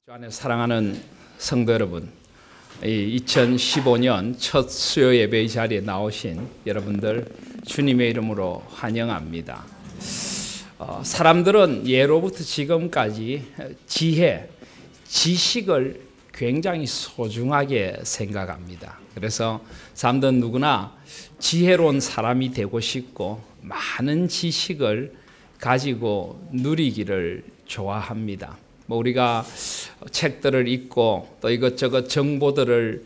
주 안에 사랑하는 성도 여러분, 2015년 첫 수요 예배의 자리에 나오신 여러분들 주님의 이름으로 환영합니다. 사람들은 예로부터 지금까지 지혜, 지식을 굉장히 소중하게 생각합니다. 그래서 사람들은 누구나 지혜로운 사람이 되고 싶고 많은 지식을 가지고 누리기를 좋아합니다. 우리가 책들을 읽고 또 이것저것 정보들을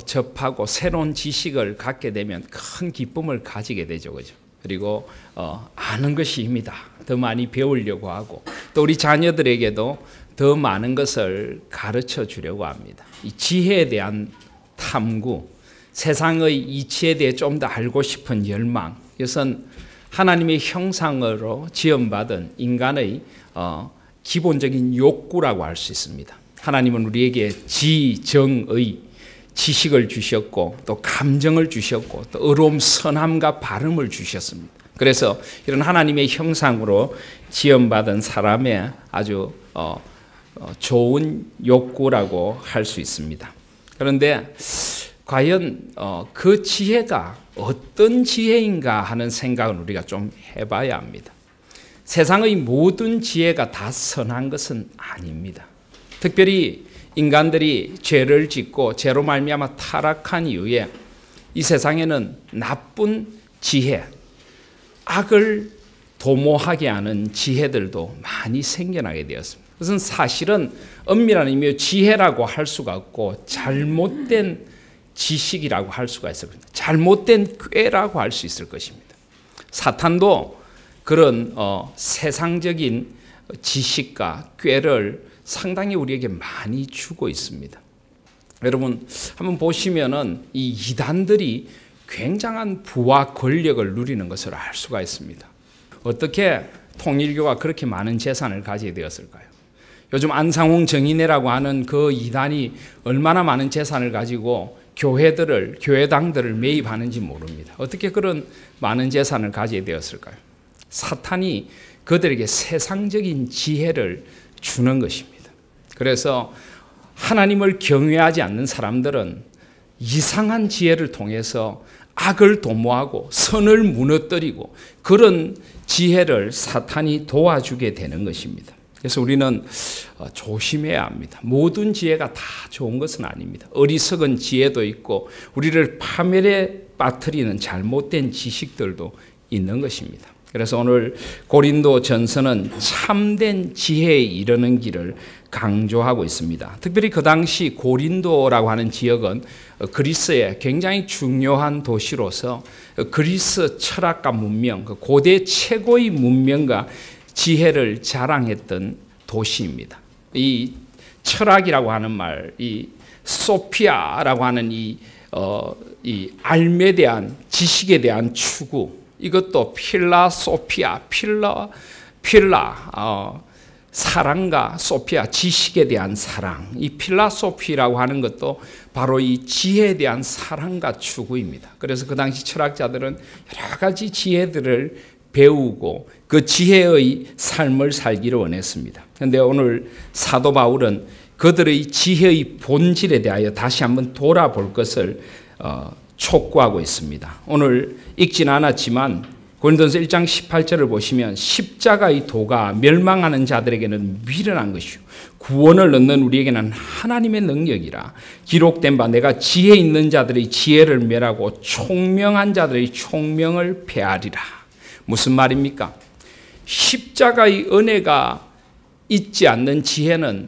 접하고 새로운 지식을 갖게 되면 큰 기쁨을 가지게 되죠, 그죠? 그리고 아는 것이 힘이다. 더 많이 배우려고 하고 또 우리 자녀들에게도 더 많은 것을 가르쳐 주려고 합니다. 이 지혜에 대한 탐구, 세상의 이치에 대해 좀 더 알고 싶은 열망, 이것은 하나님의 형상으로 지음받은 인간의 기본적인 욕구라고 할 수 있습니다. 하나님은 우리에게 지정의 지식을 주셨고 또 감정을 주셨고 또 의로움, 선함과 바름을 주셨습니다. 그래서 이런 하나님의 형상으로 지음받은 사람의 아주 좋은 욕구라고 할 수 있습니다. 그런데 과연 그 지혜가 어떤 지혜인가 하는 생각을 우리가 좀 해봐야 합니다. 세상의 모든 지혜가 다 선한 것은 아닙니다. 특별히 인간들이 죄를 짓고 죄로 말미암아 타락한 이후에 이 세상에는 나쁜 지혜, 악을 도모하게 하는 지혜들도 많이 생겨나게 되었습니다. 그것은 사실은 엄밀한 의미의 지혜라고 할 수가 없고 잘못된 지식이라고 할 수가 있습니다. 잘못된 꾀라고 할 수 있을 것입니다. 사탄도 그런 세상적인 지식과 꾀를 상당히 우리에게 많이 주고 있습니다. 여러분 한번 보시면은 이 이단들이 굉장한 부와 권력을 누리는 것을 알 수가 있습니다. 어떻게 통일교가 그렇게 많은 재산을 가지게 되었을까요? 요즘 안상홍 정인회라고 하는 그 이단이 얼마나 많은 재산을 가지고 교회당들을 매입하는지 모릅니다. 어떻게 그런 많은 재산을 가지게 되었을까요? 사탄이 그들에게 세상적인 지혜를 주는 것입니다. 그래서 하나님을 경외하지 않는 사람들은 이상한 지혜를 통해서 악을 도모하고 선을 무너뜨리고 그런 지혜를 사탄이 도와주게 되는 것입니다. 그래서 우리는 조심해야 합니다. 모든 지혜가 다 좋은 것은 아닙니다. 어리석은 지혜도 있고 우리를 파멸에 빠뜨리는 잘못된 지식들도 있는 것입니다. 그래서 오늘 고린도 전서는 참된 지혜에 이르는 길을 강조하고 있습니다. 특별히 그 당시 고린도라고 하는 지역은 그리스의 굉장히 중요한 도시로서 그리스 철학과 문명, 고대 최고의 문명과 지혜를 자랑했던 도시입니다. 이 철학이라고 하는 말, 이 소피아라고 하는 이 알에 대한 지식에 대한 추구, 이것도 필라소피아, 사랑과 소피아, 지식에 대한 사랑. 이 필라소피라고 하는 것도 바로 이 지혜에 대한 사랑과 추구입니다. 그래서 그 당시 철학자들은 여러 가지 지혜들을 배우고 그 지혜의 삶을 살기를 원했습니다. 그런데 오늘 사도 바울은 그들의 지혜의 본질에 대하여 다시 한번 돌아볼 것을 촉구하고 있습니다. 오늘 읽진 않았지만 고린도전서 1장 18절을 보시면 십자가의 도가 멸망하는 자들에게는 미련한 것이요 구원을 얻는 우리에게는 하나님의 능력이라 기록된 바 내가 지혜 있는 자들의 지혜를 멸하고 총명한 자들의 총명을 폐하리라. 무슨 말입니까? 십자가의 은혜가 있지 않는 지혜는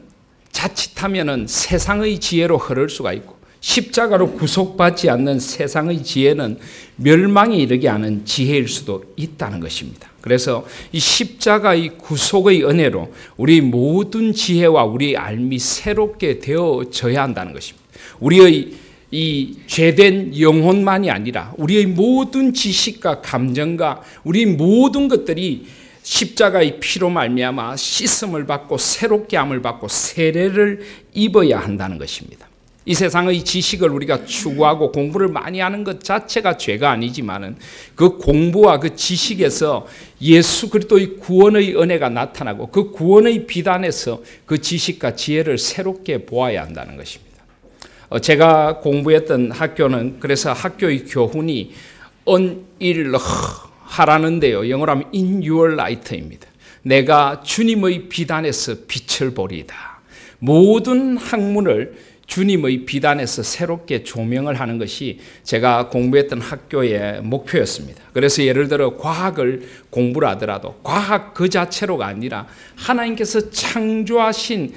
자칫하면은 세상의 지혜로 흐를 수가 있고 십자가로 구속받지 않는 세상의 지혜는 멸망에 이르게 하는 지혜일 수도 있다는 것입니다. 그래서 이 십자가의 구속의 은혜로 우리 모든 지혜와 우리의 알미 새롭게 되어져야 한다는 것입니다. 우리의 이 죄된 영혼만이 아니라 우리의 모든 지식과 감정과 우리 모든 것들이 십자가의 피로 말미암아 씻음을 받고 새롭게 함을 받고 세례를 입어야 한다는 것입니다. 이 세상의 지식을 우리가 추구하고 공부를 많이 하는 것 자체가 죄가 아니지만은 그 공부와 그 지식에서 예수 그리스도의 구원의 은혜가 나타나고 그 구원의 비단에서 그 지식과 지혜를 새롭게 보아야 한다는 것입니다. 제가 공부했던 학교는 그래서 학교의 교훈이 하라는데요. 영어로 하면 in your light입니다. 내가 주님의 비단에서 빛을 보리이다. 모든 학문을 주님의 비단에서 새롭게 조명을 하는 것이 제가 공부했던 학교의 목표였습니다. 그래서 예를 들어 과학을 공부를 하더라도 과학 그 자체로가 아니라 하나님께서 창조하신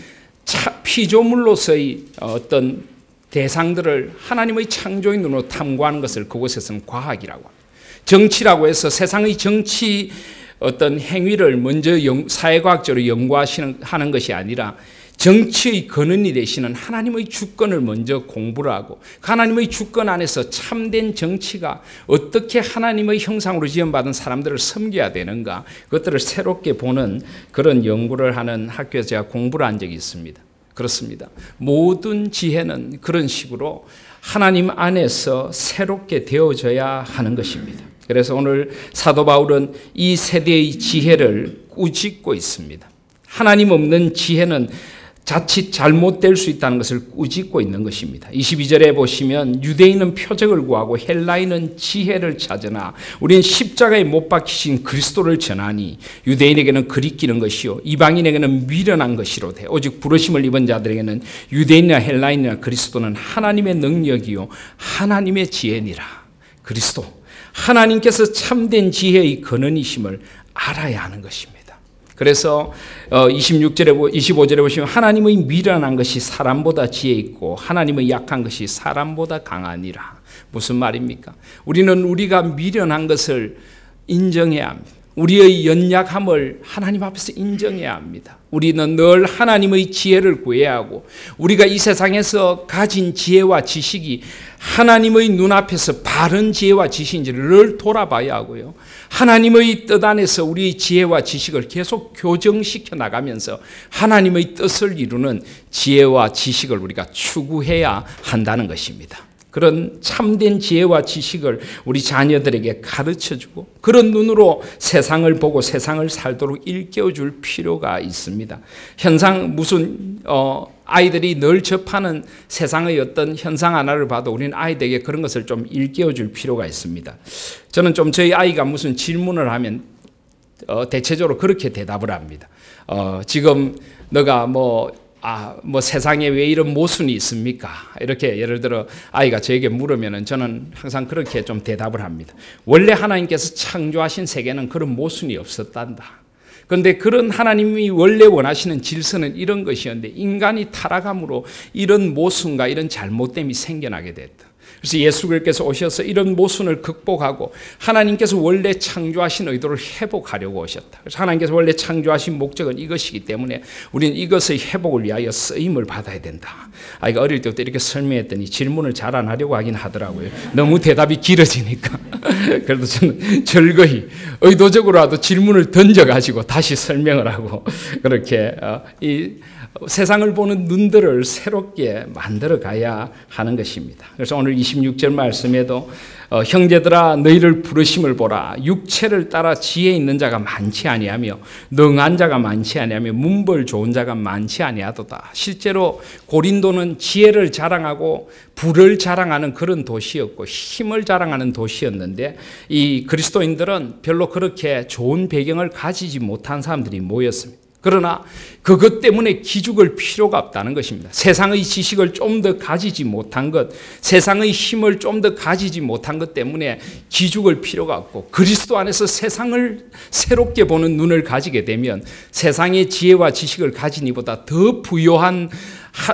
피조물로서의 어떤 대상들을 하나님의 창조의 눈으로 탐구하는 것을 그곳에서는 과학이라고 합니다. 정치라고 해서 세상의 정치 어떤 행위를 먼저 사회과학적으로 연구하는 것이 아니라 정치의 근원이 되시는 하나님의 주권을 먼저 공부를 하고 하나님의 주권 안에서 참된 정치가 어떻게 하나님의 형상으로 지음받은 사람들을 섬겨야 되는가 그것들을 새롭게 보는 그런 연구를 하는 학교에서 제가 공부를 한 적이 있습니다. 그렇습니다. 모든 지혜는 그런 식으로 하나님 안에서 새롭게 되어져야 하는 것입니다. 그래서 오늘 사도 바울은 이 세대의 지혜를 꾸짖고 있습니다. 하나님 없는 지혜는 자칫 잘못될 수 있다는 것을 꾸짖고 있는 것입니다. 22절에 보시면 유대인은 표적을 구하고 헬라인은 지혜를 찾으나 우리는 십자가에 못 박히신 그리스도를 전하니 유대인에게는 그리끼는 것이요 이방인에게는 미련한 것이로되 오직 부르심을 입은 자들에게는 유대인이나 헬라인이나 그리스도는 하나님의 능력이요 하나님의 지혜니라. 그리스도 하나님께서 참된 지혜의 근원이심을 알아야 하는 것입니다. 그래서 25절에 보시면 하나님의 미련한 것이 사람보다 지혜 있고 하나님의 약한 것이 사람보다 강하니라. 무슨 말입니까? 우리는 우리가 미련한 것을 인정해야 합니다. 우리의 연약함을 하나님 앞에서 인정해야 합니다. 우리는 늘 하나님의 지혜를 구해야 하고 우리가 이 세상에서 가진 지혜와 지식이 하나님의 눈앞에서 바른 지혜와 지식인지를 늘 돌아봐야 하고요. 하나님의 뜻 안에서 우리의 지혜와 지식을 계속 교정시켜 나가면서 하나님의 뜻을 이루는 지혜와 지식을 우리가 추구해야 한다는 것입니다. 그런 참된 지혜와 지식을 우리 자녀들에게 가르쳐주고 그런 눈으로 세상을 보고 세상을 살도록 일깨워줄 필요가 있습니다. 아이들이 늘 접하는 세상의 어떤 현상 하나를 봐도 우리는 아이들에게 그런 것을 좀 일깨워줄 필요가 있습니다. 저는 좀 저희 아이가 무슨 질문을 하면 대체적으로 그렇게 대답을 합니다. 지금 너가 세상에 왜 이런 모순이 있습니까? 이렇게 예를 들어 아이가 저에게 물으면 저는 항상 그렇게 좀 대답을 합니다. 원래 하나님께서 창조하신 세계는 그런 모순이 없었단다. 그런데 그런 하나님이 원래 원하시는 질서는 이런 것이었는데 인간이 타락함으로 이런 모순과 이런 잘못됨이 생겨나게 됐다. 그래서 예수 그리스도께서 오셔서 이런 모순을 극복하고 하나님께서 원래 창조하신 의도를 회복하려고 오셨다. 그래서 하나님께서 원래 창조하신 목적은 이것이기 때문에 우리는 이것의 회복을 위하여 쓰임을 받아야 된다. 아이가 어릴 때부터 이렇게 설명했더니 질문을 잘 안 하려고 하긴 하더라고요. 너무 대답이 길어지니까. 그래도 저는 절거히 의도적으로라도 질문을 던져가지고 다시 설명을 하고 그렇게 세상을 보는 눈들을 새롭게 만들어 가야 하는 것입니다. 그래서 오늘 26절 말씀에도 형제들아 너희를 부르심을 보라. 육체를 따라 지혜 있는 자가 많지 아니하며 능한 자가 많지 아니하며 문벌 좋은 자가 많지 아니하도다. 실제로 고린도는 지혜를 자랑하고 부를 자랑하는 그런 도시였고 힘을 자랑하는 도시였는데 이 그리스도인들은 별로 그렇게 좋은 배경을 가지지 못한 사람들이 모였습니다. 그러나 그것 때문에 기죽을 필요가 없다는 것입니다. 세상의 지식을 좀 더 가지지 못한 것, 세상의 힘을 좀 더 가지지 못한 것 때문에 기죽을 필요가 없고 그리스도 안에서 세상을 새롭게 보는 눈을 가지게 되면 세상의 지혜와 지식을 가진 이보다 더 부요한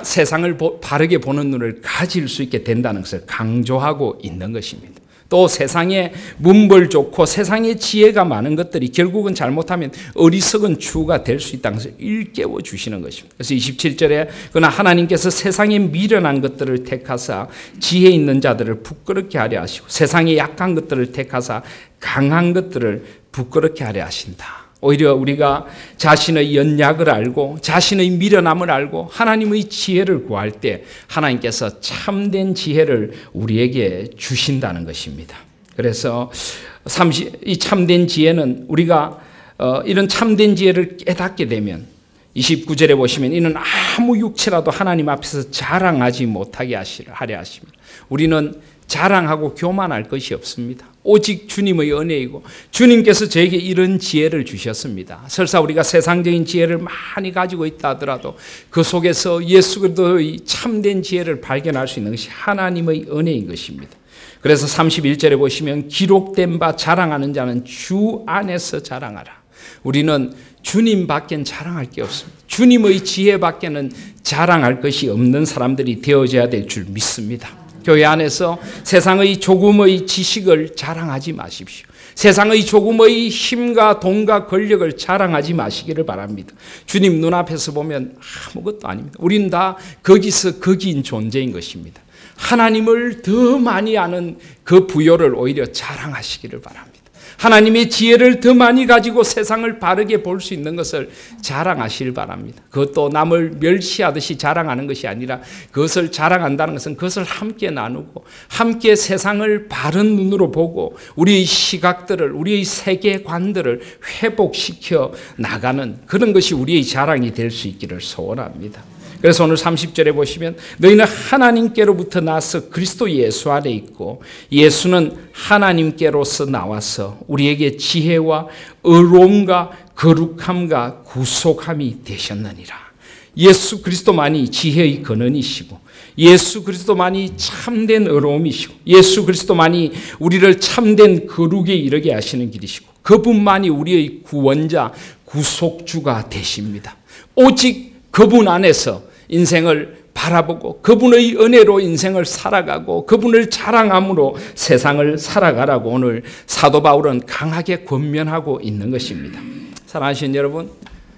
세상을 바르게 보는 눈을 가질 수 있게 된다는 것을 강조하고 있는 것입니다. 또 세상에 문벌 좋고 세상에 지혜가 많은 것들이 결국은 잘못하면 어리석은 추구가 될 수 있다는 것을 일깨워 주시는 것입니다. 그래서 27절에 그러나 하나님께서 세상에 미련한 것들을 택하사 지혜 있는 자들을 부끄럽게 하려 하시고 세상에 약한 것들을 택하사 강한 것들을 부끄럽게 하려 하신다. 오히려 우리가 자신의 연약을 알고 자신의 미련함을 알고 하나님의 지혜를 구할 때 하나님께서 참된 지혜를 우리에게 주신다는 것입니다. 그래서 이 참된 지혜는 우리가 이런 참된 지혜를 깨닫게 되면 29절에 보시면 이는 아무 육체라도 하나님 앞에서 자랑하지 못하게 하려 하십니다. 우리는 자랑하고 교만할 것이 없습니다. 오직 주님의 은혜이고 주님께서 저에게 이런 지혜를 주셨습니다. 설사 우리가 세상적인 지혜를 많이 가지고 있다 하더라도 그 속에서 예수 그리스도의 참된 지혜를 발견할 수 있는 것이 하나님의 은혜인 것입니다. 그래서 31절에 보시면 기록된 바 자랑하는 자는 주 안에서 자랑하라. 우리는 주님 밖엔 자랑할 게 없습니다. 주님의 지혜 밖에는 자랑할 것이 없는 사람들이 되어져야 될 줄 믿습니다. 교회 안에서 세상의 조금의 지식을 자랑하지 마십시오. 세상의 조금의 힘과 돈과 권력을 자랑하지 마시기를 바랍니다. 주님 눈앞에서 보면 아무것도 아닙니다. 우리는 다 거기서 거기인 존재인 것입니다. 하나님을 더 많이 아는 그 부요를 오히려 자랑하시기를 바랍니다. 하나님의 지혜를 더 많이 가지고 세상을 바르게 볼 수 있는 것을 자랑하시길 바랍니다. 그것도 남을 멸시하듯이 자랑하는 것이 아니라 그것을 자랑한다는 것은 그것을 함께 나누고 함께 세상을 바른 눈으로 보고 우리의 시각들을 우리의 세계관들을 회복시켜 나가는 그런 것이 우리의 자랑이 될 수 있기를 소원합니다. 그래서 오늘 30절에 보시면 너희는 하나님께로부터 나서 그리스도 예수 안에 있고 예수는 하나님께로서 나와서 우리에게 지혜와 의로움과 거룩함과 구속함이 되셨느니라. 예수 그리스도만이 지혜의 근원이시고 예수 그리스도만이 참된 의로움이시고 예수 그리스도만이 우리를 참된 거룩에 이르게 하시는 길이시고 그분만이 우리의 구원자 구속주가 되십니다. 오직 그분 안에서 인생을 바라보고 그분의 은혜로 인생을 살아가고 그분을 자랑함으로 세상을 살아가라고 오늘 사도 바울은 강하게 권면하고 있는 것입니다. 사랑하시는 여러분,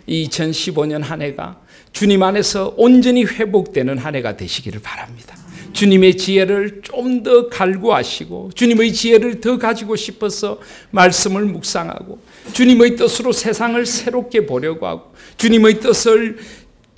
2015년 한 해가 주님 안에서 온전히 회복되는 한 해가 되시기를 바랍니다. 주님의 지혜를 좀 더 갈구하시고 주님의 지혜를 더 가지고 싶어서 말씀을 묵상하고 주님의 뜻으로 세상을 새롭게 보려고 하고 주님의 뜻을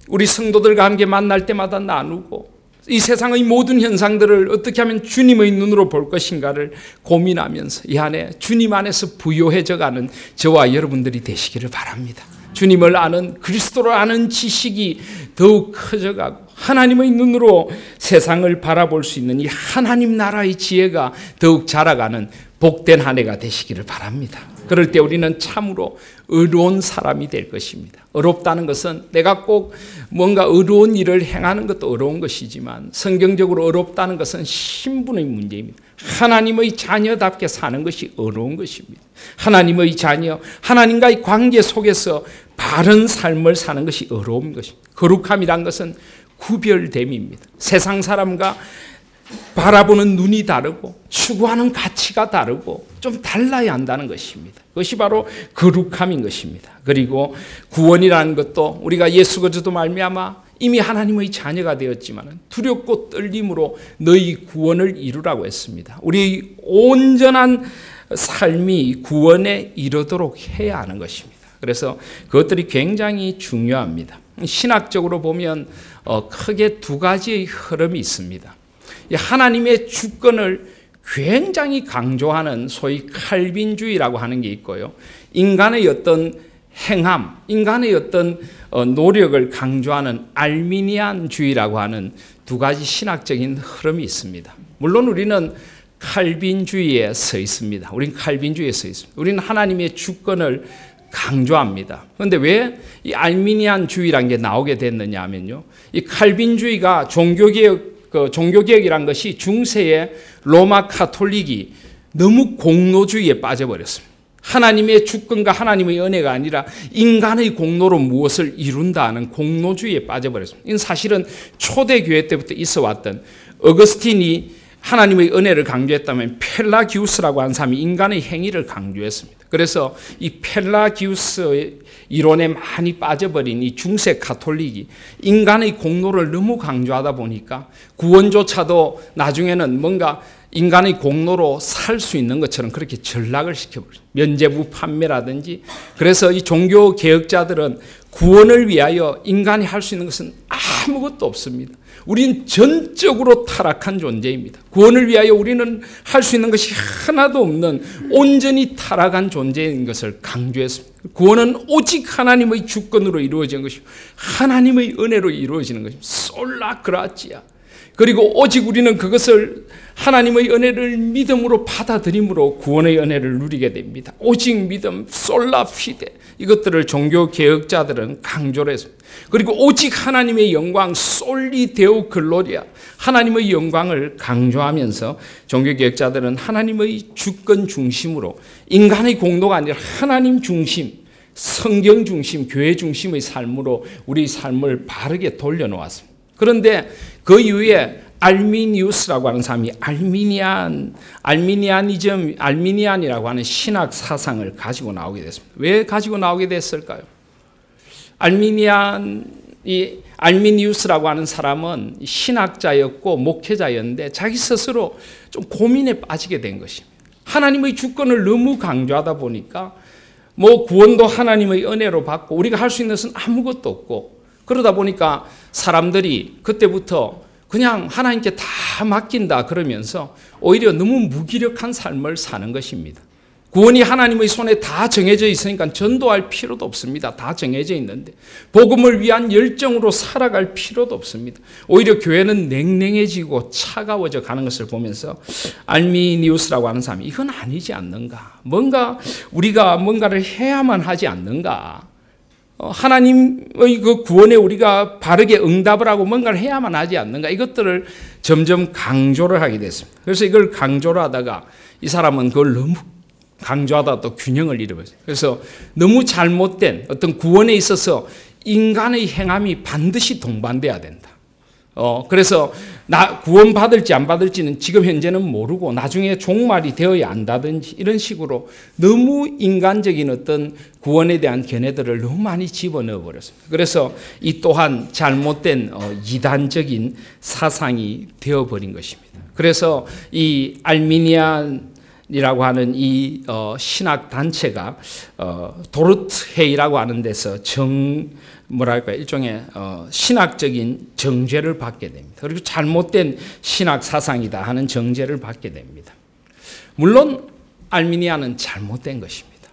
우리 성도들과 함께 만날 때마다 나누고 이 세상의 모든 현상들을 어떻게 하면 주님의 눈으로 볼 것인가를 고민하면서 이 안에 주님 안에서 부요해져가는 저와 여러분들이 되시기를 바랍니다. 주님을 아는 그리스도를 아는 지식이 더욱 커져가고 하나님의 눈으로 세상을 바라볼 수 있는 이 하나님 나라의 지혜가 더욱 자라가는 복된 한 해가 되시기를 바랍니다. 그럴 때 우리는 참으로 의로운 사람이 될 것입니다. 의롭다는 것은 내가 꼭 뭔가 의로운 일을 행하는 것도 의로운 것이지만 성경적으로 의롭다는 것은 신분의 문제입니다. 하나님의 자녀답게 사는 것이 의로운 것입니다. 하나님의 자녀, 하나님과의 관계 속에서 바른 삶을 사는 것이 의로운 것입니다. 거룩함이란 것은 구별됨입니다. 세상 사람과 바라보는 눈이 다르고 추구하는 가치가 다르고 좀 달라야 한다는 것입니다. 그것이 바로 거룩함인 것입니다. 그리고 구원이라는 것도 우리가 예수 그리스도 말미암아 이미 하나님의 자녀가 되었지만 두렵고 떨림으로 너희 구원을 이루라고 했습니다. 우리 온전한 삶이 구원에 이르도록 해야 하는 것입니다. 그래서 그것들이 굉장히 중요합니다. 신학적으로 보면 크게 두 가지의 흐름이 있습니다. 하나님의 주권을 굉장히 강조하는 소위 칼빈주의라고 하는 게 있고요. 인간의 어떤 행함, 인간의 어떤 노력을 강조하는 알미니안주의라고 하는 두 가지 신학적인 흐름이 있습니다. 물론 우리는 칼빈주의에 서 있습니다. 우리는 칼빈주의에 서 있습니다. 우리는 하나님의 주권을 강조합니다. 그런데 왜 이 알미니안주의라는 게 나오게 됐느냐 하면요. 이 칼빈주의가 종교개혁이란 것이 중세의 로마 카톨릭이 너무 공로주의에 빠져버렸습니다. 하나님의 주권과 하나님의 은혜가 아니라 인간의 공로로 무엇을 이룬다는 공로주의에 빠져버렸습니다. 이건 사실은 초대교회 때부터 있어왔던 어거스틴이 하나님의 은혜를 강조했다면 펠라기우스라고 하는 사람이 인간의 행위를 강조했습니다. 그래서 이 펠라기우스 이론에 많이 빠져버린 이 중세 가톨릭이 인간의 공로를 너무 강조하다 보니까 구원조차도 나중에는 뭔가 인간의 공로로 살 수 있는 것처럼 그렇게 전락을 시켜버려요. 면죄부 판매라든지. 그래서 이 종교 개혁자들은 구원을 위하여 인간이 할 수 있는 것은 아무것도 없습니다. 우리는 전적으로 타락한 존재입니다. 구원을 위하여 우리는 할 수 있는 것이 하나도 없는 온전히 타락한 존재인 것을 강조했습니다. 구원은 오직 하나님의 주권으로 이루어지는 것이고 하나님의 은혜로 이루어지는 것입니다. 솔라 그라치아. 그리고 오직 우리는 그것을 하나님의 은혜를 믿음으로 받아들임으로 구원의 은혜를 누리게 됩니다. 오직 믿음, 솔라 피데. 이것들을 종교 개혁자들은 강조를 했습니다. 그리고 오직 하나님의 영광, 솔리 데오 글로리아. 하나님의 영광을 강조하면서 종교 개혁자들은 하나님의 주권 중심으로 인간의 공로가 아니라 하나님 중심, 성경 중심, 교회 중심의 삶으로 우리 삶을 바르게 돌려놓았습니다. 그런데 그 이후에 알미니우스라고 하는 사람이 알미니안이라고 하는 신학 사상을 가지고 나오게 됐습니다. 왜 가지고 나오게 됐을까요? 알미니우스라고 하는 사람은 신학자였고 목회자였는데 자기 스스로 좀 고민에 빠지게 된 것입니다. 하나님의 주권을 너무 강조하다 보니까 뭐 구원도 하나님의 은혜로 받고 우리가 할 수 있는 것은 아무것도 없고 그러다 보니까 사람들이 그때부터 그냥 하나님께 다 맡긴다 그러면서 오히려 너무 무기력한 삶을 사는 것입니다. 구원이 하나님의 손에 다 정해져 있으니까 전도할 필요도 없습니다. 다 정해져 있는데 복음을 위한 열정으로 살아갈 필요도 없습니다. 오히려 교회는 냉랭해지고 차가워져 가는 것을 보면서 알미니우스라고 하는 사람이 이건 아니지 않는가? 뭔가 우리가 뭔가를 해야만 하지 않는가? 하나님의 그 구원에 우리가 바르게 응답을 하고 뭔가를 해야만 하지 않는가? 이것들을 점점 강조를 하게 됐습니다. 그래서 이걸 강조를 하다가 이 사람은 그걸 너무 강조하다 또 균형을 잃어버렸어요. 그래서 너무 잘못된 어떤 구원에 있어서 인간의 행함이 반드시 동반돼야 된다. 그래서 구원 받을지 안 받을지는 지금 현재는 모르고 나중에 종말이 되어야 안다든지 이런 식으로 너무 인간적인 어떤 구원에 대한 견해들을 너무 많이 집어넣어 버렸습니다. 그래서 이 또한 잘못된 이단적인 사상이 되어버린 것입니다. 그래서 이 알미니안이라고 하는 이 신학 단체가 도르트헤이라고 하는 데서 일종의 신학적인 정죄를 받게 됩니다. 그리고 잘못된 신학 사상이다 하는 정죄를 받게 됩니다. 물론 알미니아는 잘못된 것입니다.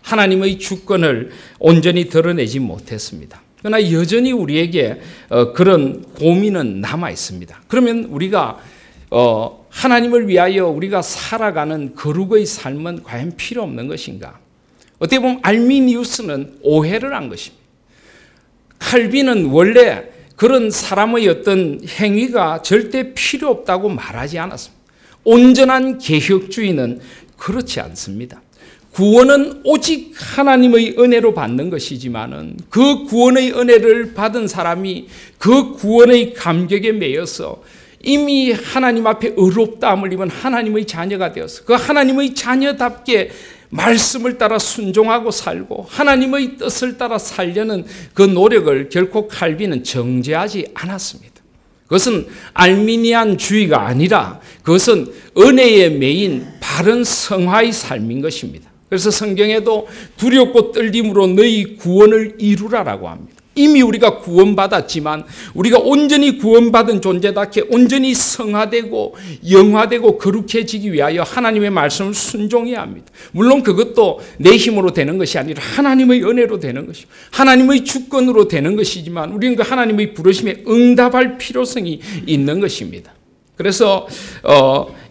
하나님의 주권을 온전히 드러내지 못했습니다. 그러나 여전히 우리에게 그런 고민은 남아 있습니다. 그러면 우리가 하나님을 위하여 우리가 살아가는 거룩의 삶은 과연 필요 없는 것인가? 어떻게 보면 알미니우스는 오해를 한 것입니다. 칼빈은 원래 그런 사람의 어떤 행위가 절대 필요 없다고 말하지 않았습니다. 온전한 개혁주의는 그렇지 않습니다. 구원은 오직 하나님의 은혜로 받는 것이지만은 그 구원의 은혜를 받은 사람이 그 구원의 감격에 매여서 이미 하나님 앞에 의롭다함을 입은 하나님의 자녀가 되어서 그 하나님의 자녀답게 말씀을 따라 순종하고 살고 하나님의 뜻을 따라 살려는 그 노력을 결코 칼빈은 정죄하지 않았습니다. 그것은 알미니안주의가 아니라 그것은 은혜에 매인 바른 성화의 삶인 것입니다. 그래서 성경에도 두렵고 떨림으로 너희 구원을 이루라라고 합니다. 이미 우리가 구원받았지만 우리가 온전히 구원받은 존재답게 온전히 성화되고 영화되고 거룩해지기 위하여 하나님의 말씀을 순종해야 합니다. 물론 그것도 내 힘으로 되는 것이 아니라 하나님의 은혜로 되는 것이고 하나님의 주권으로 되는 것이지만 우리는 그 하나님의 부르심에 응답할 필요성이 있는 것입니다. 그래서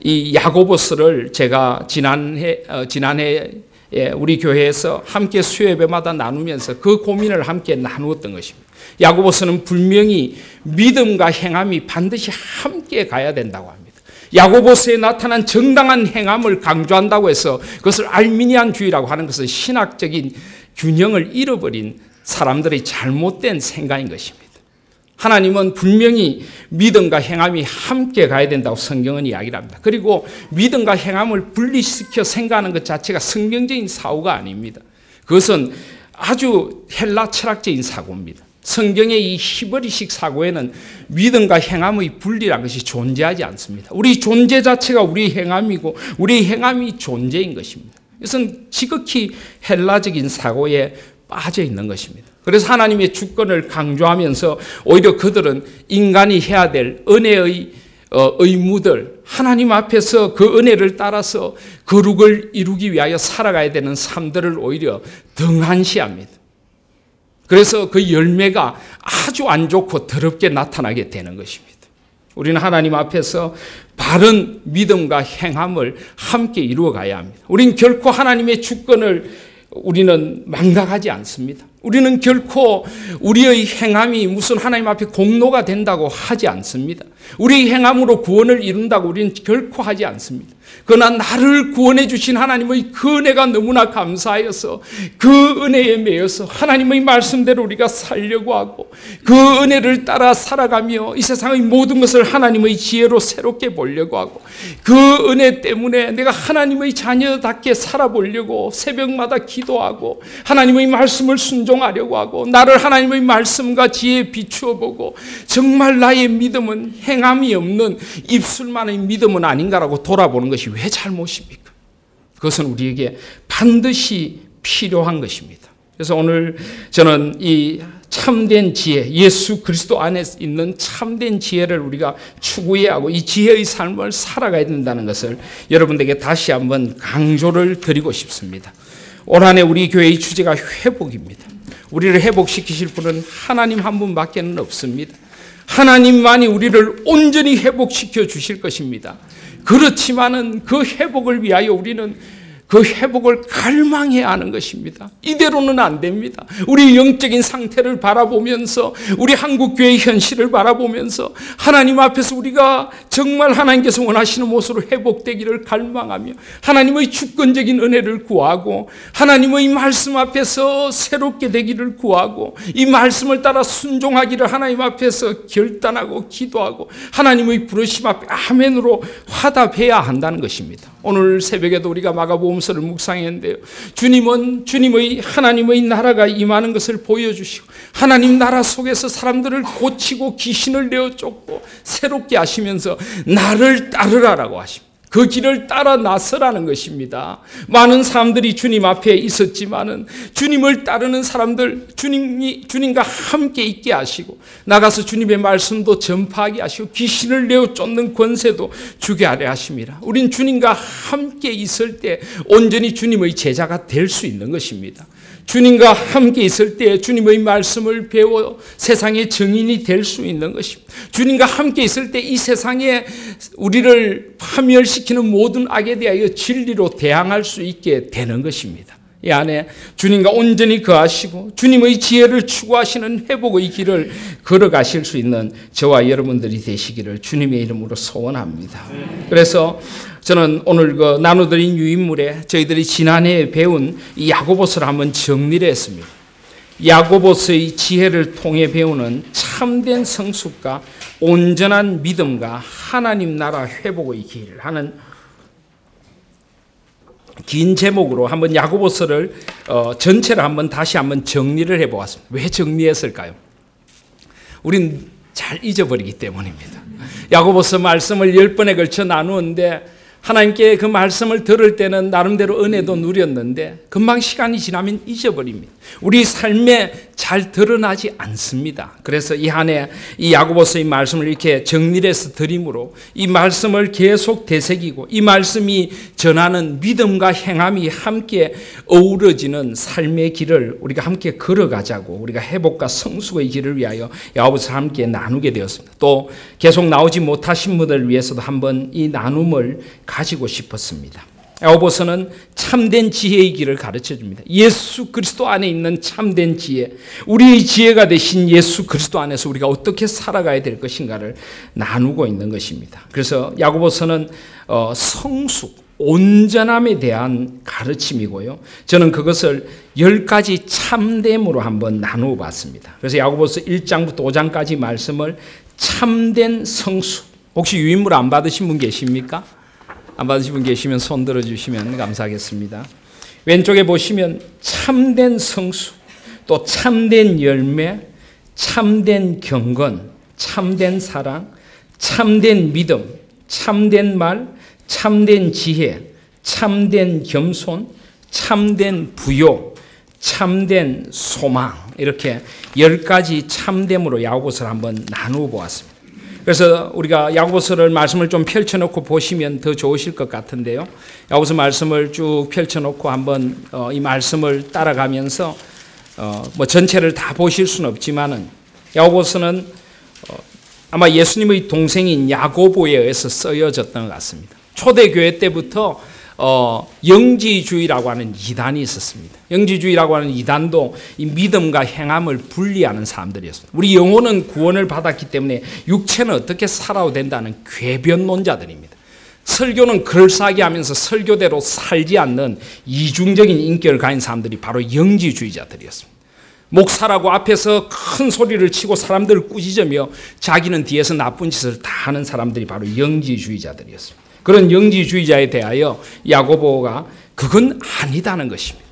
이 야고보서를 제가 지난해 우리 교회에서 함께 수요예배마다 나누면서 그 고민을 함께 나누었던 것입니다. 야고보서는 분명히 믿음과 행함이 반드시 함께 가야 된다고 합니다. 야고보서에 나타난 정당한 행함을 강조한다고 해서 그것을 알미니안주의라고 하는 것은 신학적인 균형을 잃어버린 사람들의 잘못된 생각인 것입니다. 하나님은 분명히 믿음과 행함이 함께 가야 된다고 성경은 이야기를 합니다. 그리고 믿음과 행함을 분리시켜 생각하는 것 자체가 성경적인 사고가 아닙니다. 그것은 아주 헬라 철학적인 사고입니다. 성경의 이 히브리식 사고에는 믿음과 행함의 분리라는 것이 존재하지 않습니다. 우리 존재 자체가 우리 행함이고 우리 행함이 존재인 것입니다. 이것은 지극히 헬라적인 사고에 빠져 있는 것입니다. 그래서 하나님의 주권을 강조하면서 오히려 그들은 인간이 해야 될 은혜의 의무들, 하나님 앞에서 그 은혜를 따라서 거룩을 이루기 위하여 살아가야 되는 삶들을 오히려 등한시합니다. 그래서 그 열매가 아주 안 좋고 더럽게 나타나게 되는 것입니다. 우리는 하나님 앞에서 바른 믿음과 행함을 함께 이루어 가야 합니다. 우리는 결코 하나님의 주권을 우리는 망각하지 않습니다. 우리는 결코 우리의 행함이 무슨 하나님 앞에 공로가 된다고 하지 않습니다. 우리의 행함으로 구원을 이룬다고 우리는 결코 하지 않습니다. 그러나 나를 구원해 주신 하나님의 그 은혜가 너무나 감사하여서 그 은혜에 매여서 하나님의 말씀대로 우리가 살려고 하고 그 은혜를 따라 살아가며 이 세상의 모든 것을 하나님의 지혜로 새롭게 보려고 하고 그 은혜 때문에 내가 하나님의 자녀답게 살아보려고 새벽마다 기도하고 하나님의 말씀을 순종하려고 하고 나를 하나님의 말씀과 지혜에 비추어 보고 정말 나의 믿음은 행함이 없는 입술만의 믿음은 아닌가라고 돌아보는 것이 왜 잘못입니까? 그것은 우리에게 반드시 필요한 것입니다. 그래서 오늘 저는 이 참된 지혜, 예수 그리스도 안에 있는 참된 지혜를 우리가 추구해야 하고 이 지혜의 삶을 살아가야 된다는 것을 여러분들에게 다시 한번 강조를 드리고 싶습니다. 올 한 해 우리 교회의 주제가 회복입니다. 우리를 회복시키실 분은 하나님 한 분밖에는 없습니다. 하나님만이 우리를 온전히 회복시켜 주실 것입니다. 그렇지만은 그 회복을 위하여 우리는 그 회복을 갈망해야 하는 것입니다. 이대로는 안 됩니다. 우리 영적인 상태를 바라보면서 우리 한국교회의 현실을 바라보면서 하나님 앞에서 우리가 정말 하나님께서 원하시는 모습으로 회복되기를 갈망하며 하나님의 주권적인 은혜를 구하고 하나님의 말씀 앞에서 새롭게 되기를 구하고 이 말씀을 따라 순종하기를 하나님 앞에서 결단하고 기도하고 하나님의 부르심 앞에 아멘으로 화답해야 한다는 것입니다. 오늘 새벽에도 우리가 마가복음서를 묵상했는데요. 주님은 주님의 하나님의 나라가 임하는 것을 보여주시고 하나님 나라 속에서 사람들을 고치고 귀신을 내어 쫓고 새롭게 하시면서 나를 따르라라고 하십니다. 그 길을 따라 나서라는 것입니다. 많은 사람들이 주님 앞에 있었지만은 주님을 따르는 사람들 주님과 함께 있게 하시고 나가서 주님의 말씀도 전파하게 하시고 귀신을 내어 쫓는 권세도 주게 하려 하십니다. 우린 주님과 함께 있을 때 온전히 주님의 제자가 될 수 있는 것입니다. 주님과 함께 있을 때 주님의 말씀을 배워 세상의 증인이 될 수 있는 것입니다. 주님과 함께 있을 때 이 세상에 우리를 파멸시키는 모든 악에 대하여 진리로 대항할 수 있게 되는 것입니다. 이 안에 주님과 온전히 거하시고 주님의 지혜를 추구하시는 회복의 길을 걸어가실 수 있는 저와 여러분들이 되시기를 주님의 이름으로 소원합니다. 그래서 저는 오늘 그 나눠드린 유인물에 저희들이 지난해에 배운 이 야고보서를 한번 정리를 했습니다. 야고보서의 지혜를 통해 배우는 참된 성숙과 온전한 믿음과 하나님 나라 회복의 길 하는 긴 제목으로 한번 야고보서를 전체를 한번 다시 한번 정리를 해보았습니다. 왜 정리했을까요? 우린 잘 잊어버리기 때문입니다. 야고보서 말씀을 10번에 걸쳐 나누었는데 하나님께 그 말씀을 들을 때는 나름대로 은혜도 누렸는데 금방 시간이 지나면 잊어버립니다. 우리 삶에 잘 드러나지 않습니다. 그래서 이 한 해 이 야고보서의 말씀을 이렇게 정리를 해서 드림으로 이 말씀을 계속 되새기고 이 말씀이 전하는 믿음과 행함이 함께 어우러지는 삶의 길을 우리가 함께 걸어가자고 우리가 회복과 성숙의 길을 위하여 야고보서 함께 나누게 되었습니다. 또 계속 나오지 못하신 분들을 위해서도 한번 이 나눔을 가지고 싶었습니다. 야고보서는 참된 지혜의 길을 가르쳐줍니다. 예수 그리스도 안에 있는 참된 지혜, 우리의 지혜가 되신 예수 그리스도 안에서 우리가 어떻게 살아가야 될 것인가를 나누고 있는 것입니다. 그래서 야고보서는 성숙, 온전함에 대한 가르침이고요. 저는 그것을 10가지 참됨으로 한번 나누어 봤습니다. 그래서 야고보서 1장부터 5장까지 말씀을 참된 성수. 혹시 유인물 안 받으신 분 계십니까? 안 받으신 분 계시면 손 들어주시면 감사하겠습니다. 왼쪽에 보시면 참된 성수, 또 참된 열매, 참된 경건, 참된 사랑, 참된 믿음, 참된 말, 참된 지혜, 참된 겸손, 참된 부요, 참된 소망, 이렇게 10가지 참됨으로 야고보서를 한번 나누어 보았습니다. 그래서 우리가 야고보서를 말씀을 좀 펼쳐놓고 보시면 더 좋으실 것 같은데요. 야고보서 말씀을 쭉 펼쳐놓고 한번 이 말씀을 따라가면서 뭐 전체를 다 보실 수는 없지만은 야고보서는 아마 예수님의 동생인 야고보에 의해서 쓰여졌던 것 같습니다. 초대교회 때부터 영지주의라고 하는 이단이 있었습니다. 영지주의라고 하는 이단도 이 믿음과 행함을 분리하는 사람들이었습니다. 우리 영혼은 구원을 받았기 때문에 육체는 어떻게 살아야 된다는 궤변론자들입니다. 설교는 그럴싸하게 하면서 설교대로 살지 않는 이중적인 인격을 가진 사람들이 바로 영지주의자들이었습니다. 목사라고 앞에서 큰 소리를 치고 사람들을 꾸짖으며 자기는 뒤에서 나쁜 짓을 다 하는 사람들이 바로 영지주의자들이었습니다. 그런 영지주의자에 대하여 야고보가 그건 아니다는 것입니다.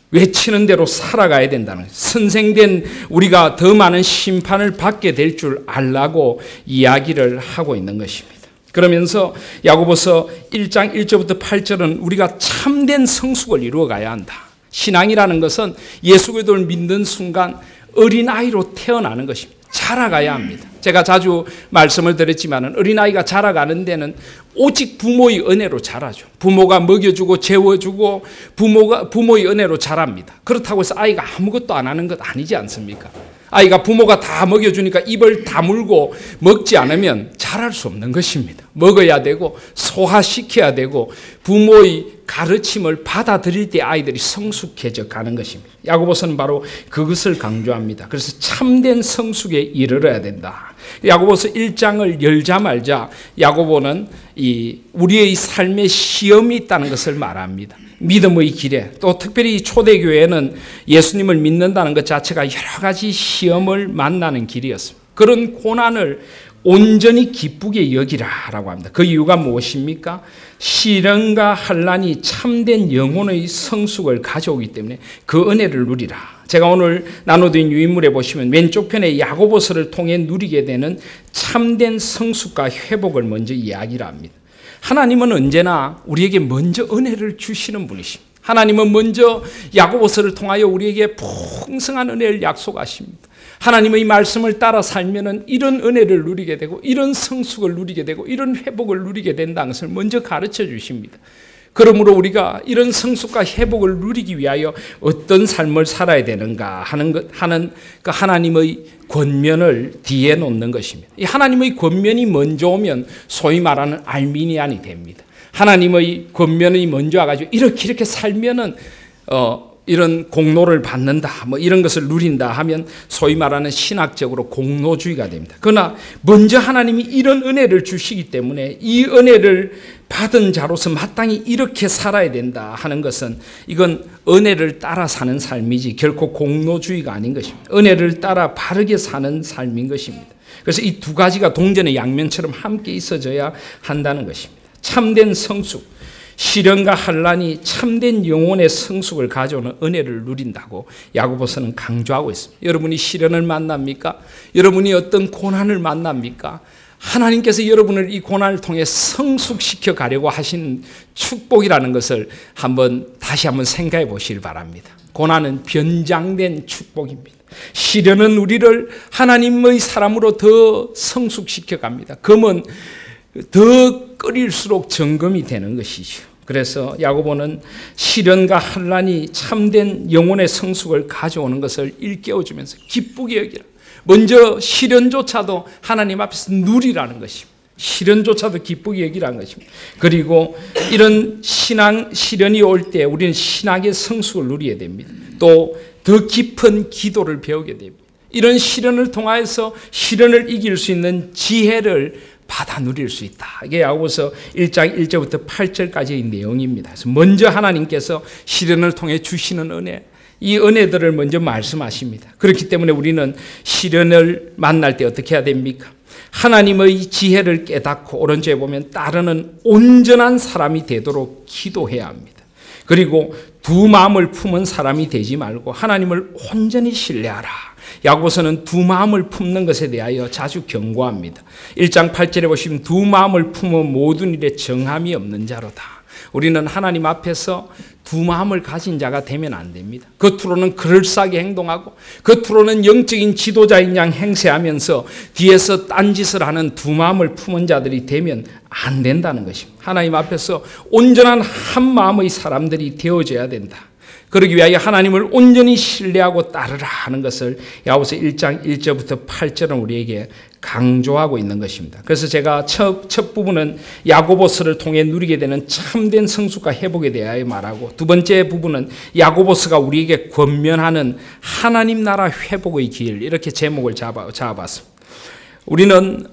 외치는 대로 살아가야 된다는 것입니다. 선생된 우리가 더 많은 심판을 받게 될 줄 알라고 이야기를 하고 있는 것입니다. 그러면서 야고보서 1장 1절부터 8절은 우리가 참된 성숙을 이루어가야 한다. 신앙이라는 것은 예수 그리스도를 믿는 순간 어린아이로 태어나는 것입니다. 자라가야 합니다. 제가 자주 말씀을 드렸지만 어린아이가 자라가는 데는 오직 부모의 은혜로 자라죠. 부모가 먹여주고 재워주고 부모의 은혜로 자랍니다. 그렇다고 해서 아이가 아무것도 안 하는 것 아니지 않습니까? 아이가 부모가 다 먹여주니까 입을 다물고 먹지 않으면 자랄 수 없는 것입니다. 먹어야 되고 소화시켜야 되고 부모의 가르침을 받아들일 때 아이들이 성숙해져 가는 것입니다. 야고보서는 바로 그것을 강조합니다. 그래서 참된 성숙에 이르러야 된다. 야고보서 1장을 열자마자 야고보는 우리의 삶에 시험이 있다는 것을 말합니다. 믿음의 길에, 또 특별히 초대교회는 예수님을 믿는다는 것 자체가 여러 가지 시험을 만나는 길이었습니다. 그런 고난을 온전히 기쁘게 여기라라고 합니다. 그 이유가 무엇입니까? 시련과 환난이 참된 영혼의 성숙을 가져오기 때문에 그 은혜를 누리라. 제가 오늘 나눠드린 유인물에 보시면 왼쪽 편에 야고보서를 통해 누리게 되는 참된 성숙과 회복을 먼저 이야기를 합니다. 하나님은 언제나 우리에게 먼저 은혜를 주시는 분이십니다. 하나님은 먼저 야고보서를 통하여 우리에게 풍성한 은혜를 약속하십니다. 하나님의 말씀을 따라 살면은 이런 은혜를 누리게 되고 이런 성숙을 누리게 되고 이런 회복을 누리게 된다는 것을 먼저 가르쳐 주십니다. 그러므로 우리가 이런 성숙과 회복을 누리기 위하여 어떤 삶을 살아야 되는가 하는 그 하나님의 권면을 뒤에 놓는 것입니다. 이 하나님의 권면이 먼저 오면 소위 말하는 알미니안이 됩니다. 하나님의 권면이 먼저 와가지고 이렇게 살면은 이런 공로를 받는다, 뭐 이런 것을 누린다 하면 소위 말하는 신학적으로 공로주의가 됩니다. 그러나 먼저 하나님이 이런 은혜를 주시기 때문에 이 은혜를 받은 자로서 마땅히 이렇게 살아야 된다 하는 것은 이건 은혜를 따라 사는 삶이지 결코 공로주의가 아닌 것입니다. 은혜를 따라 바르게 사는 삶인 것입니다. 그래서 이 두 가지가 동전의 양면처럼 함께 있어져야 한다는 것입니다. 참된 성숙, 시련과 환난이 참된 영혼의 성숙을 가져오는 은혜를 누린다고 야고보서는 강조하고 있습니다. 여러분이 시련을 만납니까? 여러분이 어떤 고난을 만납니까? 하나님께서 여러분을 이 고난을 통해 성숙시켜 가려고 하신 축복이라는 것을 다시 한번 생각해 보시길 바랍니다. 고난은 변장된 축복입니다. 시련은 우리를 하나님의 사람으로 더 성숙시켜 갑니다. 금은 더 끓일수록 정금이 되는 것이죠. 그래서 야고보는 시련과 환난이 참된 영혼의 성숙을 가져오는 것을 일깨워주면서 기쁘게 여기라. 먼저 시련조차도 하나님 앞에서 누리라는 것입니다. 시련조차도 기쁘게 여기라는 것입니다. 그리고 이런 시련이 올 때 우리는 신학의 성숙을 누리게 됩니다. 또 더 깊은 기도를 배우게 됩니다. 이런 시련을 통하여서 시련을 이길 수 있는 지혜를 받아 누릴 수 있다. 이게 야고보서 1장 1절부터 8절까지의 내용입니다. 그래서 먼저 하나님께서 시련을 통해 주시는 은혜, 이 은혜들을 먼저 말씀하십니다. 그렇기 때문에 우리는 시련을 만날 때 어떻게 해야 됩니까? 하나님의 지혜를 깨닫고 오른쪽에 보면 따르는 온전한 사람이 되도록 기도해야 합니다. 그리고 두 마음을 품은 사람이 되지 말고 하나님을 온전히 신뢰하라. 야고보서는 두 마음을 품는 것에 대하여 자주 경고합니다. 1장 8절에 보시면 두 마음을 품어 모든 일에 정함이 없는 자로다. 우리는 하나님 앞에서 두 마음을 가진 자가 되면 안 됩니다. 겉으로는 그럴싸하게 행동하고 겉으로는 영적인 지도자인 양 행세하면서 뒤에서 딴짓을 하는 두 마음을 품은 자들이 되면 안 된다는 것입니다. 하나님 앞에서 온전한 한 마음의 사람들이 되어져야 된다. 그러기 위하여 하나님을 온전히 신뢰하고 따르라 하는 것을 야고보서 1장 1절부터 8절은 우리에게 강조하고 있는 것입니다. 그래서 제가 첫 부분은 야고보서를 통해 누리게 되는 참된 성숙과 회복에 대하여 말하고, 두 번째 부분은 야고보서가 우리에게 권면하는 하나님 나라 회복의 길, 이렇게 제목을 잡아봤습니다. 우리는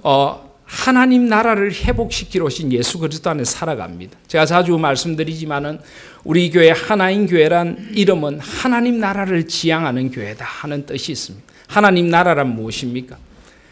하나님 나라를 회복시키러 오신 예수 그리스도 안에 살아갑니다. 제가 자주 말씀드리지만은 우리 교회 하나인 교회란 이름은 하나님 나라를 지향하는 교회다 하는 뜻이 있습니다. 하나님 나라란 무엇입니까?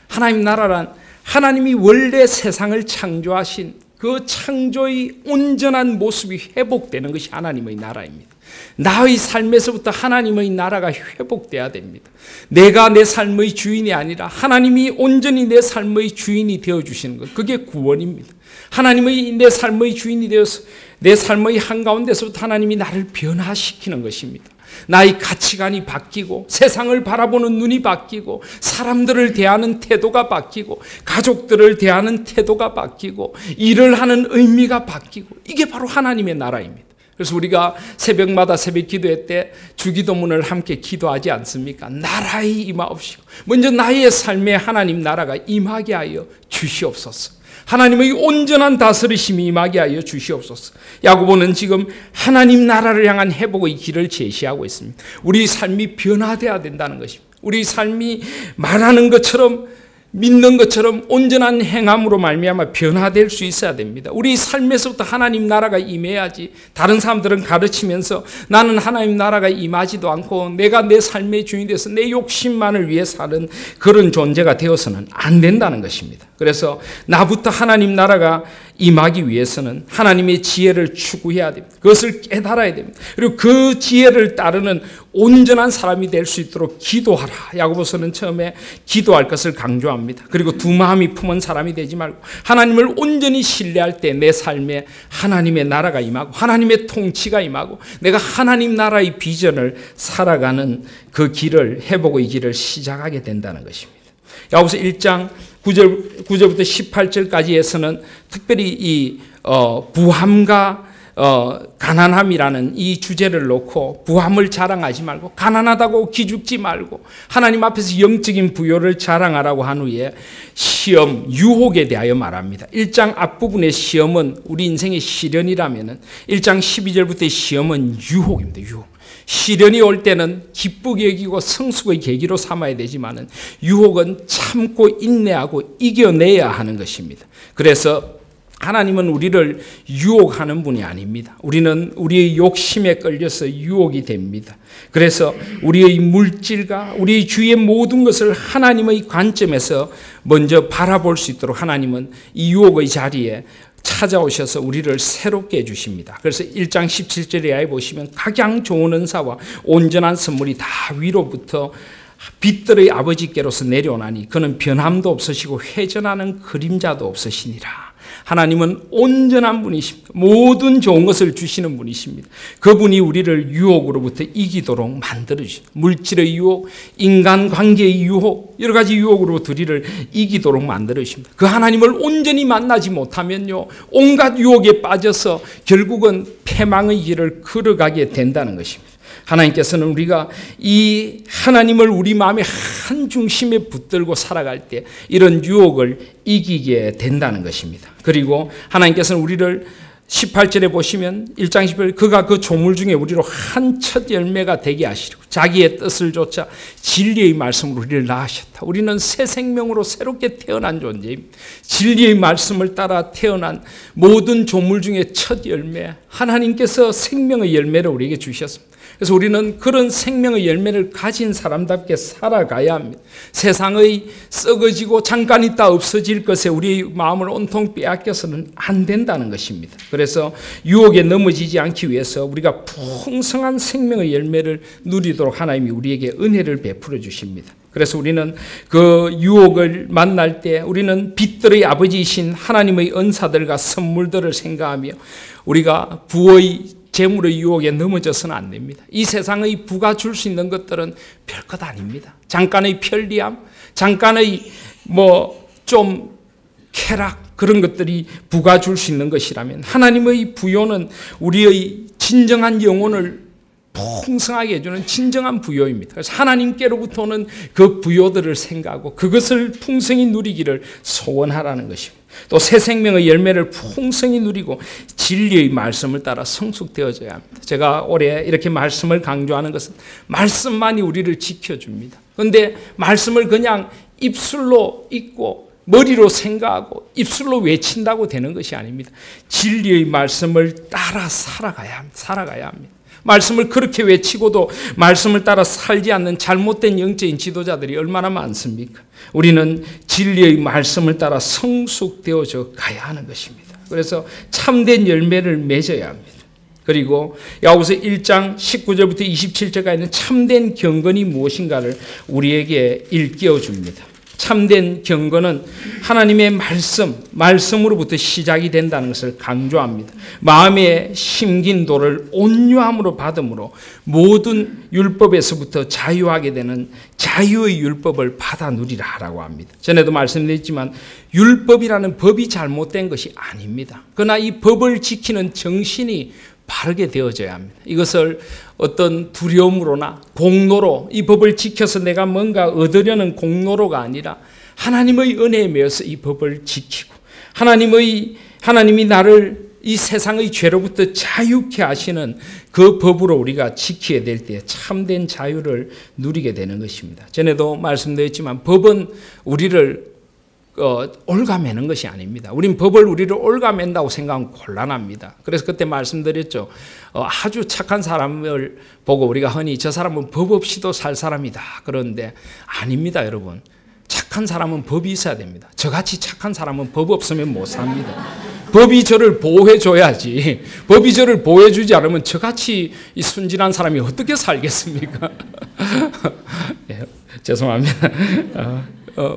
하나님 나라란 하나님이 원래 세상을 창조하신 그 창조의 온전한 모습이 회복되는 것이 하나님의 나라입니다. 나의 삶에서부터 하나님의 나라가 회복돼야 됩니다. 내가 내 삶의 주인이 아니라 하나님이 온전히 내 삶의 주인이 되어주시는 것, 그게 구원입니다. 하나님의 내 삶의 주인이 되어서 내 삶의 한가운데서부터 하나님이 나를 변화시키는 것입니다. 나의 가치관이 바뀌고 세상을 바라보는 눈이 바뀌고 사람들을 대하는 태도가 바뀌고 가족들을 대하는 태도가 바뀌고 일을 하는 의미가 바뀌고, 이게 바로 하나님의 나라입니다. 그래서 우리가 새벽마다 새벽 기도회 때 주기도문을 함께 기도하지 않습니까? 나라의 임하옵시고, 먼저 나의 삶에 하나님 나라가 임하게 하여 주시옵소서. 하나님의 온전한 다스리심이 임하게 하여 주시옵소서. 야고보는 지금 하나님 나라를 향한 회복의 길을 제시하고 있습니다. 우리 삶이 변화되어야 된다는 것입니다. 우리 삶이 말하는 것처럼, 믿는 것처럼 온전한 행함으로 말미암아 변화될 수 있어야 됩니다. 우리 삶에서부터 하나님 나라가 임해야지, 다른 사람들은 가르치면서 나는 하나님 나라가 임하지도 않고 내가 내 삶의 주인이 돼서 내 욕심만을 위해 사는 그런 존재가 되어서는 안 된다는 것입니다. 그래서 나부터 하나님 나라가 임하기 위해서는 하나님의 지혜를 추구해야 됩니다. 그것을 깨달아야 됩니다. 그리고 그 지혜를 따르는 온전한 사람이 될 수 있도록 기도하라. 야고보서는 처음에 기도할 것을 강조합니다. 그리고 두 마음이 품은 사람이 되지 말고 하나님을 온전히 신뢰할 때 내 삶에 하나님의 나라가 임하고 하나님의 통치가 임하고 내가 하나님 나라의 비전을 살아가는 그 길을, 회복의 길을 시작하게 된다는 것입니다. 야고보서 1장 9절부터 18절까지에서는 특별히 이 부함과 가난함이라는 이 주제를 놓고 부함을 자랑하지 말고 가난하다고 기죽지 말고 하나님 앞에서 영적인 부요를 자랑하라고 한 후에 시험, 유혹에 대하여 말합니다. 1장 앞부분의 시험은 우리 인생의 시련이라면 1장 12절부터의 시험은 유혹입니다. 유혹. 시련이 올 때는 기쁘게 여기고 성숙의 계기로 삼아야 되지만은 유혹은 참고 인내하고 이겨내야 하는 것입니다. 그래서 하나님은 우리를 유혹하는 분이 아닙니다. 우리는 우리의 욕심에 끌려서 유혹이 됩니다. 그래서 우리의 물질과 우리의 주위의 모든 것을 하나님의 관점에서 먼저 바라볼 수 있도록 하나님은 이 유혹의 자리에 찾아오셔서 우리를 새롭게 해주십니다. 그래서 1장 17절에 보시면 각양 좋은 은사와 온전한 선물이 다 위로부터 빛들의 아버지께로서 내려오나니 그는 변함도 없으시고 회전하는 그림자도 없으시니라. 하나님은 온전한 분이십니다. 모든 좋은 것을 주시는 분이십니다. 그분이 우리를 유혹으로부터 이기도록 만들어주십니다. 물질의 유혹, 인간관계의 유혹, 여러 가지 유혹으로부터 우리를 이기도록 만들어주십니다. 그 하나님을 온전히 만나지 못하면요, 온갖 유혹에 빠져서 결국은 패망의 길을 걸어가게 된다는 것입니다. 하나님께서는 우리가 이 하나님을 우리 마음의 한 중심에 붙들고 살아갈 때 이런 유혹을 이기게 된다는 것입니다. 그리고 하나님께서는 우리를 18절에 보시면 1장 18절 그가 그 조물 중에 우리로 한 첫 열매가 되게 하시려고 자기의 뜻을 좇아 진리의 말씀으로 우리를 낳으셨다. 우리는 새 생명으로 새롭게 태어난 존재입니다. 진리의 말씀을 따라 태어난 모든 조물 중에 첫 열매, 하나님께서 생명의 열매를 우리에게 주셨습니다. 그래서 우리는 그런 생명의 열매를 가진 사람답게 살아가야 합니다. 세상의 썩어지고 잠깐 있다 없어질 것에 우리의 마음을 온통 빼앗겨서는 안 된다는 것입니다. 그래서 유혹에 넘어지지 않기 위해서 우리가 풍성한 생명의 열매를 누리도록 하나님이 우리에게 은혜를 베풀어 주십니다. 그래서 우리는 그 유혹을 만날 때 우리는 빛들의 아버지이신 하나님의 은사들과 선물들을 생각하며 우리가 부의 재물의 유혹에 넘어져서는 안 됩니다. 이 세상의 부가 줄 수 있는 것들은 별것 아닙니다. 잠깐의 편리함, 잠깐의 좀 쾌락, 그런 것들이 부가 줄 수 있는 것이라면 하나님의 부요는 우리의 진정한 영혼을 풍성하게 해주는 진정한 부요입니다. 그래서 하나님께로부터 오는 그 부요들을 생각하고 그것을 풍성히 누리기를 소원하라는 것입니다. 또 새 생명의 열매를 풍성히 누리고 진리의 말씀을 따라 성숙되어져야 합니다. 제가 올해 이렇게 말씀을 강조하는 것은 말씀만이 우리를 지켜줍니다. 그런데 말씀을 그냥 입술로 읽고 머리로 생각하고 입술로 외친다고 되는 것이 아닙니다. 진리의 말씀을 따라 살아가야 합니다. 말씀을 그렇게 외치고도 말씀을 따라 살지 않는 잘못된 영적인 지도자들이 얼마나 많습니까? 우리는 진리의 말씀을 따라 성숙되어져 가야 하는 것입니다. 그래서 참된 열매를 맺어야 합니다. 그리고 야고보서 1장 19절부터 27절까지 있는 참된 경건이 무엇인가를 우리에게 일깨워 줍니다. 참된 경건은 하나님의 말씀으로부터 시작이 된다는 것을 강조합니다. 마음에 심긴 도를 온유함으로 받음으로 모든 율법에서부터 자유하게 되는 자유의 율법을 받아 누리라라고 합니다. 전에도 말씀드렸지만 율법이라는 법이 잘못된 것이 아닙니다. 그러나 이 법을 지키는 정신이 바르게 되어져야 합니다. 이것을 어떤 두려움으로나 공로로 이 법을 지켜서 내가 뭔가 얻으려는 공로로가 아니라 하나님의 은혜에 매여서 이 법을 지키고 하나님이 나를 이 세상의 죄로부터 자유케 하시는 그 법으로 우리가 지켜야 될 때 참된 자유를 누리게 되는 것입니다. 전에도 말씀드렸지만 법은 우리를 올가매는 것이 아닙니다. 우린 법을 우리를 올가맨다고 생각하면 곤란합니다. 그래서 그때 말씀드렸죠. 아주 착한 사람을 보고 우리가 흔히 저 사람은 법 없이도 살 사람이다. 그런데 아닙니다, 여러분. 착한 사람은 법이 있어야 됩니다. 저같이 착한 사람은 법 없으면 못 삽니다. 법이 저를 보호해줘야지. 법이 저를 보호해주지 않으면 저같이 이 순진한 사람이 어떻게 살겠습니까? 예, 죄송합니다.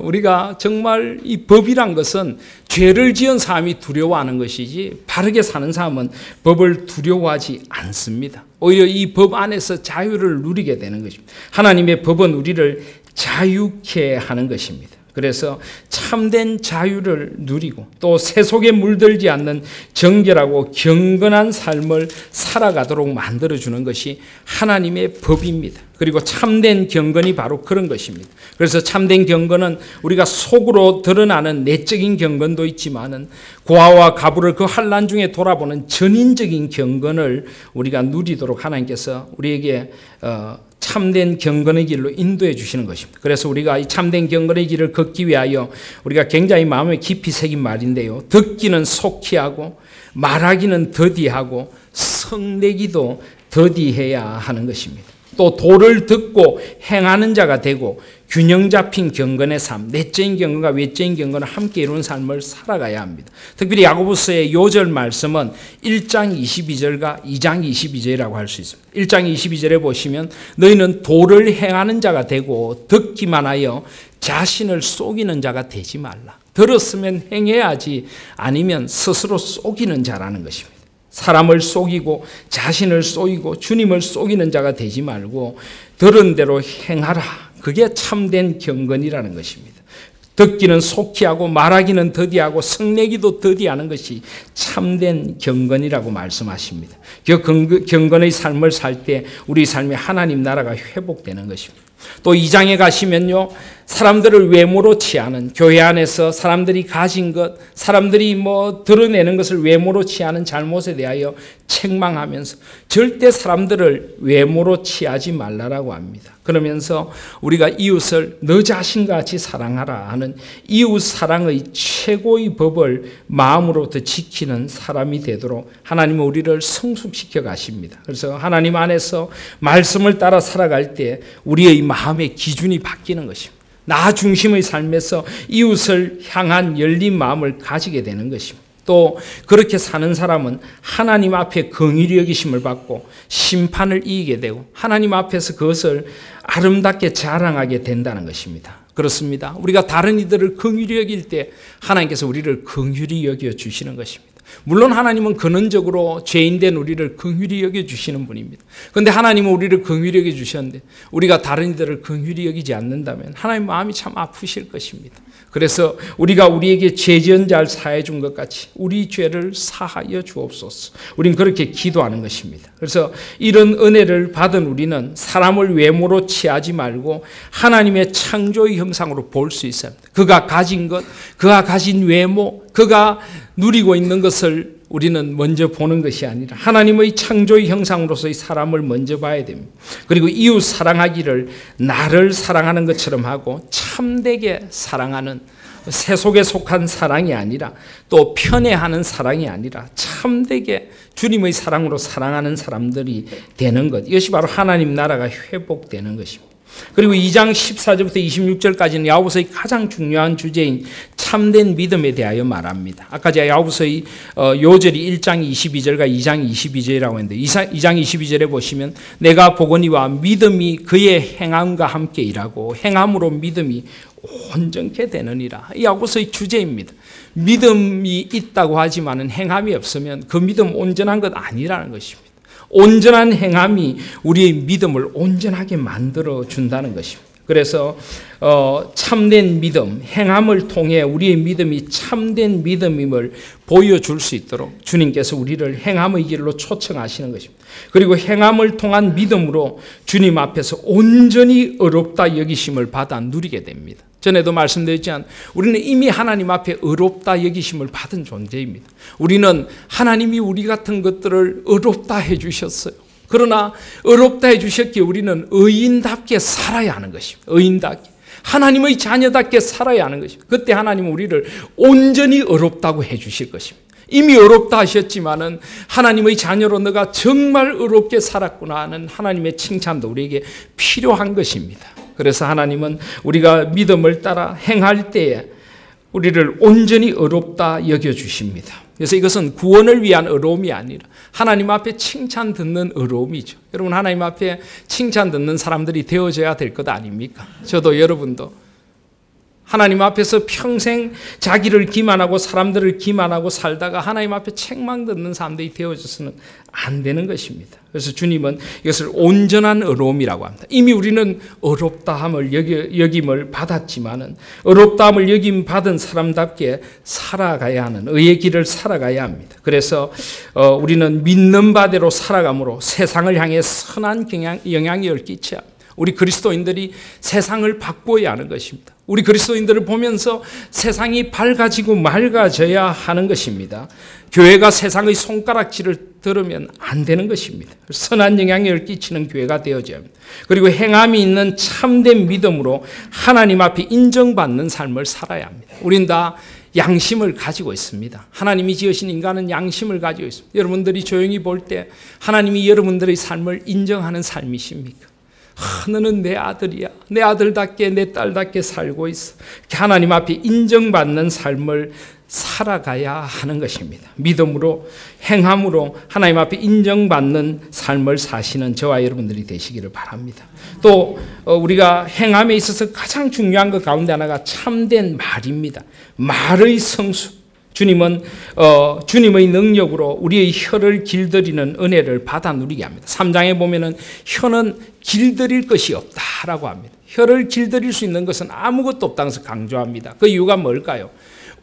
우리가 정말 이 법이란 것은 죄를 지은 사람이 두려워하는 것이지 바르게 사는 사람은 법을 두려워하지 않습니다. 오히려 이 법 안에서 자유를 누리게 되는 것입니다. 하나님의 법은 우리를 자유케 하는 것입니다. 그래서 참된 자유를 누리고 또 세속에 물들지 않는 정결하고 경건한 삶을 살아가도록 만들어주는 것이 하나님의 법입니다. 그리고 참된 경건이 바로 그런 것입니다. 그래서 참된 경건은 우리가 속으로 드러나는 내적인 경건도 있지만은 고아와 가부를 그 환난 중에 돌아보는 전인적인 경건을 우리가 누리도록 하나님께서 우리에게 참된 경건의 길로 인도해 주시는 것입니다. 그래서 우리가 이 참된 경건의 길을 걷기 위하여 우리가 굉장히 마음에 깊이 새긴 말인데요. 듣기는 속히 하고 말하기는 더디하고 성내기도 더디해야 하는 것입니다. 또 도를 듣고 행하는 자가 되고 균형 잡힌 경건의 삶, 내적인 경건과 외적인 경건을 함께 이루는 삶을 살아가야 합니다. 특별히 야고보서의 요절 말씀은 1장 22절과 2장 22절이라고 할 수 있습니다. 1장 22절에 보시면 너희는 도를 행하는 자가 되고 듣기만 하여 자신을 속이는 자가 되지 말라. 들었으면 행해야지 아니면 스스로 속이는 자라는 것입니다. 사람을 속이고 자신을 속이고 주님을 속이는 자가 되지 말고 들은 대로 행하라. 그게 참된 경건이라는 것입니다. 듣기는 속히 하고 말하기는 더디하고 성내기도 더디하는 것이 참된 경건이라고 말씀하십니다. 그 경건의 삶을 살 때 우리 삶에 하나님 나라가 회복되는 것입니다. 또 2장에 가시면요, 사람들을 외모로 취하는, 교회 안에서 사람들이 가진 것, 사람들이 드러내는 것을 외모로 취하는 잘못에 대하여 책망하면서 절대 사람들을 외모로 취하지 말라라고 합니다. 그러면서 우리가 이웃을 너 자신과 같이 사랑하라 하는 이웃 사랑의 최고의 법을 마음으로부터 지키는 사람이 되도록 하나님은 우리를 성숙시켜 가십니다. 그래서 하나님 안에서 말씀을 따라 살아갈 때 우리의 마음의 기준이 바뀌는 것입니다. 나 중심의 삶에서 이웃을 향한 열린 마음을 가지게 되는 것입니다. 또 그렇게 사는 사람은 하나님 앞에 긍휼히 여기심을 받고 심판을 이기게 되고 하나님 앞에서 그것을 아름답게 자랑하게 된다는 것입니다. 그렇습니다. 우리가 다른 이들을 긍휼히 여길 때 하나님께서 우리를 긍휼히 여겨 주시는 것입니다. 물론 하나님은 근원적으로 죄인된 우리를 긍휼히 여겨주시는 분입니다. 그런데 하나님은 우리를 긍휼히 여겨주셨는데 우리가 다른 이들을 긍휼히 여기지 않는다면 하나님 마음이 참 아프실 것입니다. 그래서 우리가 우리에게 죄 지은 자를 사해 준 것 같이 우리 죄를 사하여 주옵소서. 우린 그렇게 기도하는 것입니다. 그래서 이런 은혜를 받은 우리는 사람을 외모로 취하지 말고 하나님의 창조의 형상으로 볼 수 있어야 합니다. 그가 가진 것, 그가 가진 외모, 그가 누리고 있는 것을 우리는 먼저 보는 것이 아니라 하나님의 창조의 형상으로서의 사람을 먼저 봐야 됩니다. 그리고 이웃 사랑하기를 나를 사랑하는 것처럼 하고 참되게 사랑하는, 세속에 속한 사랑이 아니라 또 편애하는 사랑이 아니라 참되게 주님의 사랑으로 사랑하는 사람들이 되는 것, 이것이 바로 하나님 나라가 회복되는 것입니다. 그리고 2장 14절부터 26절까지는 야고보서의 가장 중요한 주제인 참된 믿음에 대하여 말합니다. 아까 제가 야고보서의 요절이 1장 22절과 2장 22절이라고 했는데 2장 22절에 보시면 내가 보거니와 믿음이 그의 행함과 함께 일하고 행함으로 믿음이 온전케 되느니라. 이 야고보서의 주제입니다. 믿음이 있다고 하지만 행함이 없으면 그 믿음 온전한 것 아니라는 것입니다. 온전한 행함이 우리의 믿음을 온전하게 만들어 준다는 것입니다. 그래서 참된 믿음, 행함을 통해 우리의 믿음이 참된 믿음임을 보여줄 수 있도록 주님께서 우리를 행함의 길로 초청하시는 것입니다. 그리고 행함을 통한 믿음으로 주님 앞에서 온전히 의롭다 여기심을 받아 누리게 됩니다. 전에도 말씀드렸지만 우리는 이미 하나님 앞에 의롭다 여기심을 받은 존재입니다. 우리는 하나님이 우리 같은 것들을 의롭다 해주셨어요. 그러나 의롭다 해주셨기에 우리는 의인답게 살아야 하는 것입니다. 의인답게. 하나님의 자녀답게 살아야 하는 것입니다. 그때 하나님은 우리를 온전히 의롭다고 해주실 것입니다. 이미 의롭다 하셨지만은 하나님의 자녀로 너가 정말 의롭게 살았구나 하는 하나님의 칭찬도 우리에게 필요한 것입니다. 그래서 하나님은 우리가 믿음을 따라 행할 때에 우리를 온전히 의롭다 여겨주십니다. 그래서 이것은 구원을 위한 의로움이 아니라 하나님 앞에 칭찬 듣는 의로움이죠. 여러분, 하나님 앞에 칭찬 듣는 사람들이 되어져야 될 것 아닙니까? 저도 여러분도 하나님 앞에서 평생 자기를 기만하고 사람들을 기만하고 살다가 하나님 앞에 책망 듣는 사람들이 되어져서는 안 되는 것입니다. 그래서 주님은 이것을 온전한 의로움이라고 합니다. 이미 우리는 의롭다함을 여김을 받았지만은 의롭다함을 여김 받은 사람답게 살아가야 하는 의의 길을 살아가야 합니다. 그래서 우리는 믿는 바대로 살아감으로 세상을 향해 선한 영향력을 끼쳐야 합니다. 우리 그리스도인들이 세상을 바꿔야 하는 것입니다. 우리 그리스도인들을 보면서 세상이 밝아지고 맑아져야 하는 것입니다. 교회가 세상의 손가락질을 들으면 안 되는 것입니다. 선한 영향력을 끼치는 교회가 되어져야 합니다. 그리고 행함이 있는 참된 믿음으로 하나님 앞에 인정받는 삶을 살아야 합니다. 우린 다 양심을 가지고 있습니다. 하나님이 지으신 인간은 양심을 가지고 있습니다. 여러분들이 조용히 볼 때 하나님이 여러분들의 삶을 인정하는 삶이십니까? 너는 내 아들이야. 내 아들답게 내 딸답게 살고 있어. 하나님 앞에 인정받는 삶을 살아가야 하는 것입니다. 믿음으로 행함으로 하나님 앞에 인정받는 삶을 사시는 저와 여러분들이 되시기를 바랍니다. 또 우리가 행함에 있어서 가장 중요한 것 가운데 하나가 참된 말입니다. 말의 성수. 주님은 주님의 능력으로 우리의 혀를 길들이는 은혜를 받아 누리게 합니다. 3장에 보면은 혀는 길들일 것이 없다라고 합니다. 혀를 길들일 수 있는 것은 아무것도 없다는 것을 강조합니다. 그 이유가 뭘까요?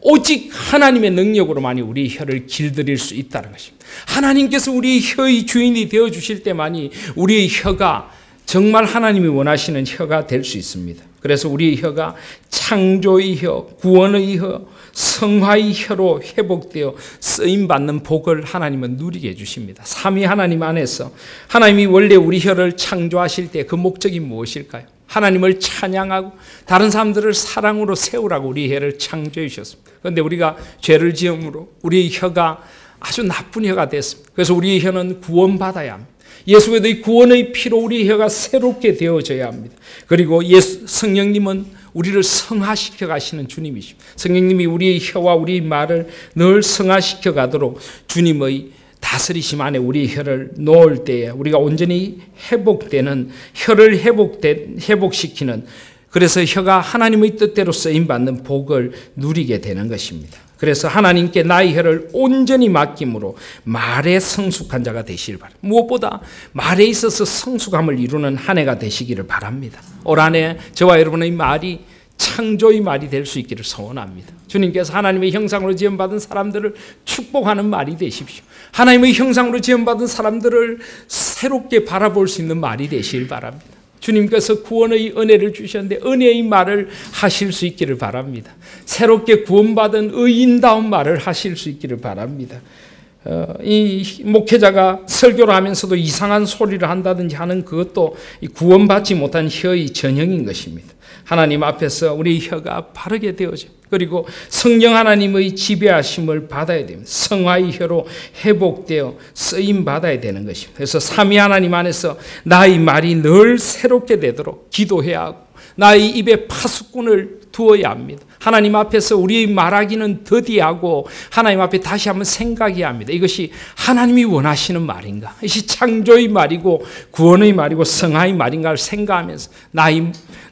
오직 하나님의 능력으로만이 우리 혀를 길들일 수 있다는 것입니다. 하나님께서 우리 혀의 주인이 되어주실 때만이 우리의 혀가 정말 하나님이 원하시는 혀가 될 수 있습니다. 그래서 우리의 혀가 창조의 혀, 구원의 혀, 성화의 혀로 회복되어 쓰임받는 복을 하나님은 누리게 해주십니다. 삼위 하나님 안에서 하나님이 원래 우리 혀를 창조하실 때 그 목적이 무엇일까요? 하나님을 찬양하고 다른 사람들을 사랑으로 세우라고 우리 혀를 창조해 주셨습니다. 그런데 우리가 죄를 지음으로 우리의 혀가 아주 나쁜 혀가 됐습니다. 그래서 우리의 혀는 구원받아야 합니다. 예수의 구원의 피로 우리 혀가 새롭게 되어져야 합니다. 그리고 성령님은 우리를 성화시켜 가시는 주님이십니다. 성령님이 우리의 혀와 우리의 말을 늘 성화시켜 가도록 주님의 다스리심 안에 우리 혀를 놓을 때에 우리가 온전히 회복되는, 혀를 회복시키는, 그래서 혀가 하나님의 뜻대로 쓰임받는 복을 누리게 되는 것입니다. 그래서 하나님께 나의 혀를 온전히 맡김으로 말에 성숙한 자가 되시길 바랍니다. 무엇보다 말에 있어서 성숙함을 이루는 한 해가 되시기를 바랍니다. 올 한 해 저와 여러분의 말이 창조의 말이 될 수 있기를 소원합니다. 주님께서 하나님의 형상으로 지음받은 사람들을 축복하는 말이 되십시오. 하나님의 형상으로 지음받은 사람들을 새롭게 바라볼 수 있는 말이 되시길 바랍니다. 주님께서 구원의 은혜를 주셨는데 은혜의 말을 하실 수 있기를 바랍니다. 새롭게 구원받은 의인다운 말을 하실 수 있기를 바랍니다. 이 목회자가 설교를 하면서도 이상한 소리를 한다든지 하는 그것도 구원받지 못한 혀의 전형인 것입니다. 하나님 앞에서 우리 혀가 바르게 되어져, 그리고 성령 하나님의 지배하심을 받아야 됩니다. 성화의 혀로 회복되어 쓰임 받아야 되는 것입니다. 그래서 삼위 하나님 안에서 나의 말이 늘 새롭게 되도록 기도해야 하고 나의 입에 파수꾼을 두어야 합니다. 하나님 앞에서 우리의 말하기는 더디하고 하나님 앞에 다시 한번 생각해야 합니다. 이것이 하나님이 원하시는 말인가? 이것이 창조의 말이고 구원의 말이고 성화의 말인가를 생각하면서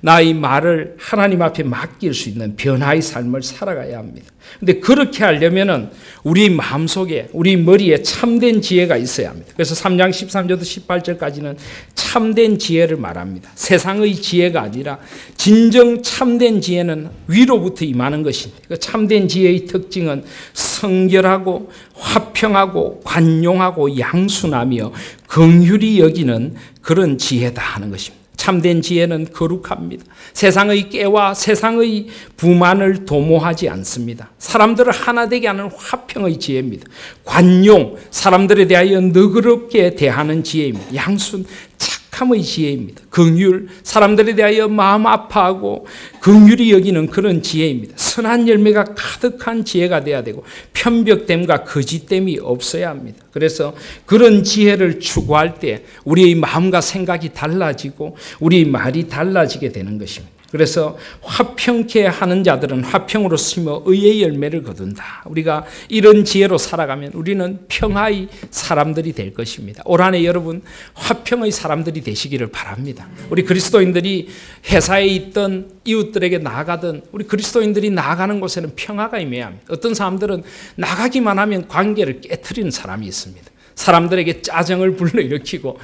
나의 말을 하나님 앞에 맡길 수 있는 변화의 삶을 살아가야 합니다. 그런데 그렇게 하려면 우리 마음속에, 우리 머리에 참된 지혜가 있어야 합니다. 그래서 3장 13절부터 18절까지는 참된 지혜를 말합니다. 세상의 지혜가 아니라 진정 참된 지혜는 위로부터 임하는 것입니다. 그 참된 지혜의 특징은 성결하고 화평하고 관용하고 양순하며 긍휼히 여기는 그런 지혜다 하는 것입니다. 참된 지혜는 거룩합니다. 세상의 깨와 세상의 부만을 도모하지 않습니다. 사람들을 하나 되게 하는 화평의 지혜입니다. 관용, 사람들에 대하여 너그럽게 대하는 지혜입니다. 양순, 착함의 지혜입니다. 긍휼, 사람들에 대하여 마음 아파하고 긍휼히 여기는 그런 지혜입니다. 선한 열매가 가득한 지혜가 돼야 되고 편벽됨과 거짓됨이 없어야 합니다. 그래서 그런 지혜를 추구할 때 우리의 마음과 생각이 달라지고 우리의 말이 달라지게 되는 것입니다. 그래서 화평케 하는 자들은 화평으로 심어 의의 열매를 거둔다. 우리가 이런 지혜로 살아가면 우리는 평화의 사람들이 될 것입니다. 올 한 해 여러분 화평의 사람들이 되시기를 바랍니다. 우리 그리스도인들이 회사에 있던 이웃들에게 나아가든 우리 그리스도인들이 나아가는 곳에는 평화가 임해야 합니다. 어떤 사람들은 나가기만 하면 관계를 깨트리는 사람이 있습니다. 사람들에게 짜증을 불러일으키고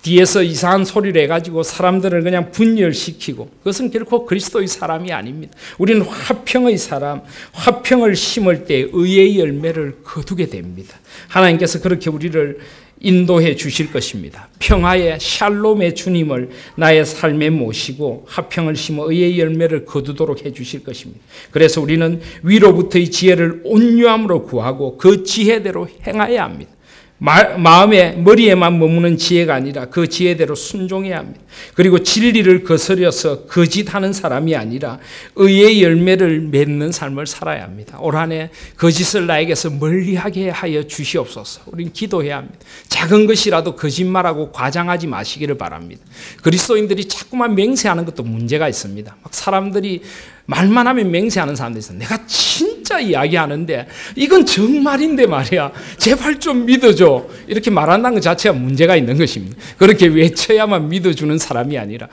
뒤에서 이상한 소리를 해가지고 사람들을 그냥 분열시키고, 그것은 결코 그리스도의 사람이 아닙니다. 우리는 화평의 사람, 화평을 심을 때 의의 열매를 거두게 됩니다. 하나님께서 그렇게 우리를 인도해 주실 것입니다. 평화의 샬롬의 주님을 나의 삶에 모시고 화평을 심어 의의 열매를 거두도록 해 주실 것입니다. 그래서 우리는 위로부터의 지혜를 온유함으로 구하고 그 지혜대로 행해야 합니다. 마음에, 머리에만 머무는 지혜가 아니라 그 지혜대로 순종해야 합니다. 그리고 진리를 거스려서 거짓하는 사람이 아니라 의의 열매를 맺는 삶을 살아야 합니다. 올 한 해 거짓을 나에게서 멀리하게 하여 주시옵소서. 우리는 기도해야 합니다. 작은 것이라도 거짓말하고 과장하지 마시기를 바랍니다. 그리스도인들이 자꾸만 맹세하는 것도 문제가 있습니다. 막 사람들이 말만 하면 맹세하는 사람들이 있어요. 내가 진짜 이야기하는데 이건 정말인데 말이야. 제발 좀 믿어줘. 이렇게 말한다는 것 자체가 문제가 있는 것입니다. 그렇게 외쳐야만 믿어주는 사람이 아니라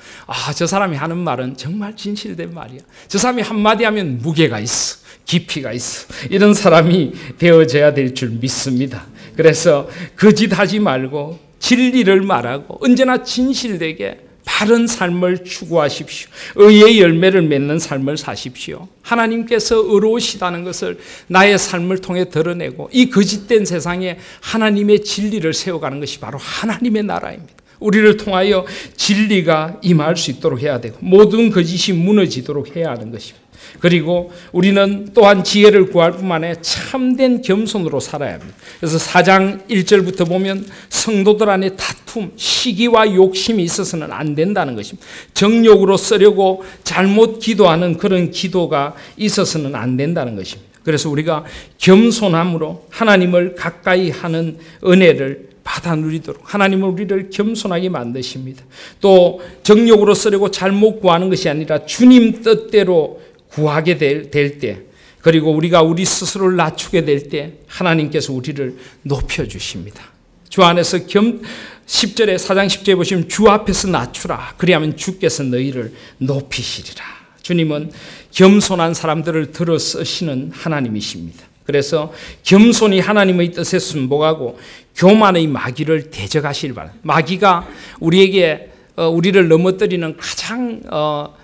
저 사람이 하는 말은 정말 진실된 말이야. 저 사람이 한마디 하면 무게가 있어. 깊이가 있어. 이런 사람이 되어져야 될 줄 믿습니다. 그래서 거짓하지 말고 진리를 말하고 언제나 진실되게 바른 삶을 추구하십시오. 의의 열매를 맺는 삶을 사십시오. 하나님께서 의로우시다는 것을 나의 삶을 통해 드러내고 이 거짓된 세상에 하나님의 진리를 세워가는 것이 바로 하나님의 나라입니다. 우리를 통하여 진리가 임할 수 있도록 해야 되고 모든 거짓이 무너지도록 해야 하는 것입니다. 그리고 우리는 또한 지혜를 구할 뿐만 아니라 참된 겸손으로 살아야 합니다. 그래서 4장 1절부터 보면 성도들 안에 다툼, 시기와 욕심이 있어서는 안 된다는 것입니다. 정욕으로 쓰려고 잘못 기도하는 그런 기도가 있어서는 안 된다는 것입니다. 그래서 우리가 겸손함으로 하나님을 가까이 하는 은혜를 받아 누리도록 하나님은 우리를 겸손하게 만드십니다. 또 정욕으로 쓰려고 잘못 구하는 것이 아니라 주님 뜻대로 구하게 될 때, 그리고 우리가 우리 스스로를 낮추게 될 때 하나님께서 우리를 높여주십니다. 주 안에서 10절에 4장 10절에 보시면 주 앞에서 낮추라. 그리하면 주께서 너희를 높이시리라. 주님은 겸손한 사람들을 들어 쓰시는 하나님이십니다. 그래서 겸손히 하나님의 뜻에 순복하고 교만의 마귀를 대적하시길 바랍니다. 마귀가 우리를 넘어뜨리는 가장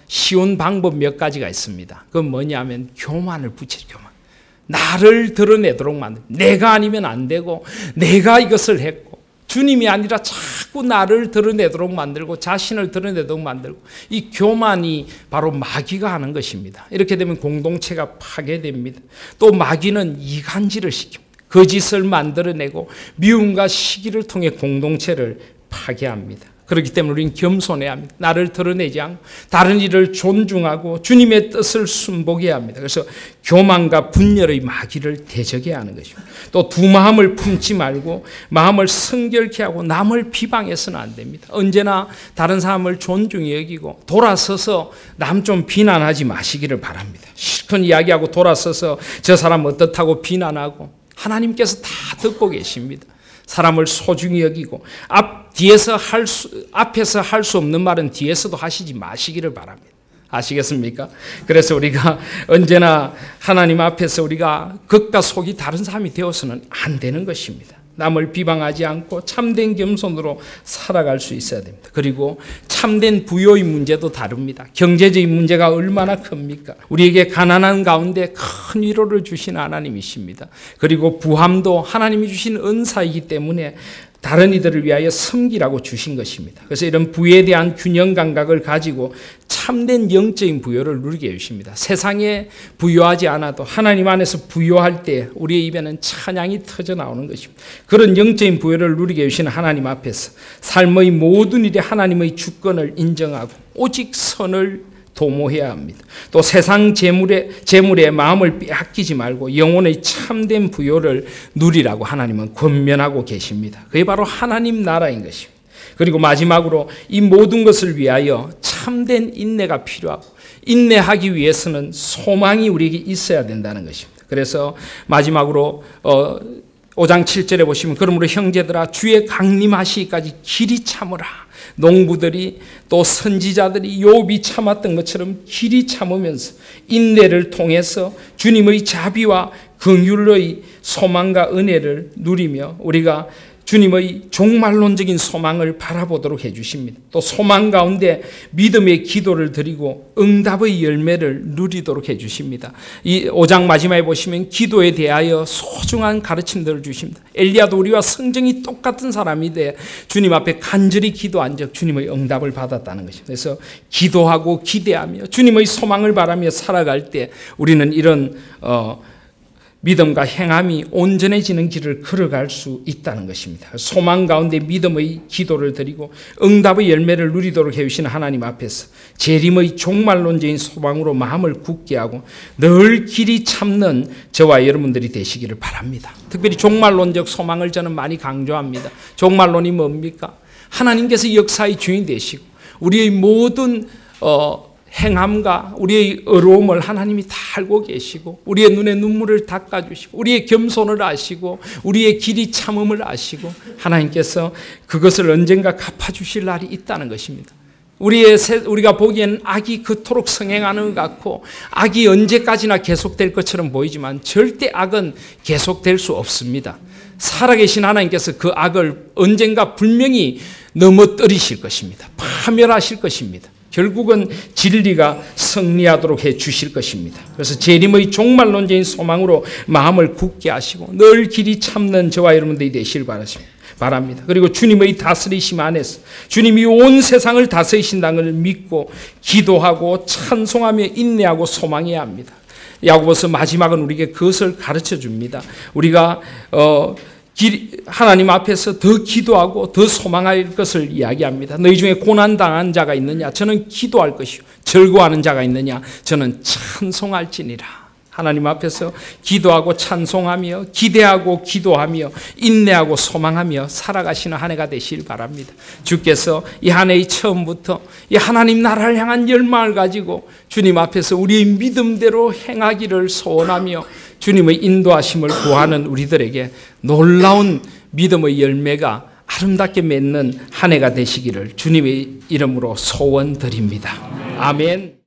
쉬운 방법 몇 가지가 있습니다. 그건 뭐냐면 교만을 붙이죠. 교만. 나를 드러내도록 만들고 내가 아니면 안 되고 내가 이것을 했고 주님이 아니라 자꾸 나를 드러내도록 만들고 자신을 드러내도록 만들고 이 교만이 바로 마귀가 하는 것입니다. 이렇게 되면 공동체가 파괴됩니다. 또 마귀는 이간질을 시킵니다. 거짓을 만들어내고 미움과 시기를 통해 공동체를 파괴합니다. 그렇기 때문에 우리는 겸손해야 합니다. 나를 드러내지 않고 다른 이를 존중하고 주님의 뜻을 순복해야 합니다. 그래서 교만과 분열의 마귀를 대적해야 하는 것입니다. 또 두 마음을 품지 말고 마음을 성결케 하고 남을 비방해서는 안 됩니다. 언제나 다른 사람을 존중히 여기고 돌아서서 남 좀 비난하지 마시기를 바랍니다. 실컷 이야기하고 돌아서서 저 사람 어떻다고 비난하고 하나님께서 다 듣고 계십니다. 사람을 소중히 여기고 앞에서 할 수 없는 말은 뒤에서도 하시지 마시기를 바랍니다. 아시겠습니까? 그래서 우리가 언제나 하나님 앞에서 우리가 겉과 속이 다른 사람이 되어서는 안 되는 것입니다. 남을 비방하지 않고 참된 겸손으로 살아갈 수 있어야 됩니다. 그리고 참된 부요의 문제도 다릅니다. 경제적인 문제가 얼마나 큽니까? 우리에게 가난한 가운데 큰 위로를 주신 하나님이십니다. 그리고 부함도 하나님이 주신 은사이기 때문에 다른 이들을 위하여 섬기라고 주신 것입니다. 그래서 이런 부에 대한 균형 감각을 가지고 참된 영적인 부요를 누리게 해주십니다. 세상에 부요하지 않아도 하나님 안에서 부요할 때 우리의 입에는 찬양이 터져 나오는 것입니다. 그런 영적인 부요를 누리게 해주시는 하나님 앞에서 삶의 모든 일에 하나님의 주권을 인정하고 오직 선을 도모해야 합니다. 또 세상 재물에 마음을 빼앗기지 말고 영혼의 참된 부요를 누리라고 하나님은 권면하고 계십니다. 그게 바로 하나님 나라인 것입니다. 그리고 마지막으로 이 모든 것을 위하여 참된 인내가 필요하고 인내하기 위해서는 소망이 우리에게 있어야 된다는 것입니다. 그래서 마지막으로 5장 7절에 보시면 그러므로 형제들아 주의 강림하시기까지 길이 참으라. 농부들이 또 선지자들이 욥이 참았던 것처럼 길이 참으면서 인내를 통해서 주님의 자비와 긍휼의 소망과 은혜를 누리며 우리가 주님의 종말론적인 소망을 바라보도록 해주십니다. 또 소망 가운데 믿음의 기도를 드리고 응답의 열매를 누리도록 해주십니다. 이 5장 마지막에 보시면 기도에 대하여 소중한 가르침들을 주십니다. 엘리야도 우리와 성정이 똑같은 사람이 돼 주님 앞에 간절히 기도한 적 주님의 응답을 받았다는 것입니다. 그래서 기도하고 기대하며 주님의 소망을 바라며 살아갈 때 우리는 이런 믿음과 행함이 온전해지는 길을 걸어갈 수 있다는 것입니다. 소망 가운데 믿음의 기도를 드리고 응답의 열매를 누리도록 해주시는 하나님 앞에서 재림의 종말론적인 소망으로 마음을 굳게 하고 늘 길이 참는 저와 여러분들이 되시기를 바랍니다. 특별히 종말론적 소망을 저는 많이 강조합니다. 종말론이 뭡니까? 하나님께서 역사의 주인 되시고 우리의 모든 행함과 우리의 어려움을 하나님이 다 알고 계시고 우리의 눈에 눈물을 닦아주시고 우리의 겸손을 아시고 우리의 길이 참음을 아시고 하나님께서 그것을 언젠가 갚아주실 날이 있다는 것입니다. 우리가 보기에는 악이 그토록 성행하는 것 같고 악이 언제까지나 계속될 것처럼 보이지만 절대 악은 계속될 수 없습니다. 살아계신 하나님께서 그 악을 언젠가 분명히 넘어뜨리실 것입니다. 파멸하실 것입니다. 결국은 진리가 승리하도록 해 주실 것입니다. 그래서 재림의 종말론적인 소망으로 마음을 굳게 하시고 늘 길이 참는 저와 여러분들이 되시길 바라십니다. 바랍니다. 그리고 주님의 다스리심 안에서 주님이 온 세상을 다스리신다는 걸 믿고 기도하고 찬송하며 인내하고 소망해야 합니다. 야고보서 마지막은 우리에게 그것을 가르쳐 줍니다. 우리가 하나님 앞에서 더 기도하고 더 소망할 것을 이야기합니다. 너희 중에 고난당한 자가 있느냐? 저는 기도할 것이요. 즐거워하는 자가 있느냐? 저는 찬송할지니라. 하나님 앞에서 기도하고 찬송하며 기대하고 기도하며 인내하고 소망하며 살아가시는 한 해가 되시길 바랍니다. 주께서 이 한 해의 처음부터 이 하나님 나라를 향한 열망을 가지고 주님 앞에서 우리의 믿음대로 행하기를 소원하며 주님의 인도하심을 구하는 우리들에게 놀라운 믿음의 열매가 아름답게 맺는 한 해가 되시기를 주님의 이름으로 소원드립니다. 아멘.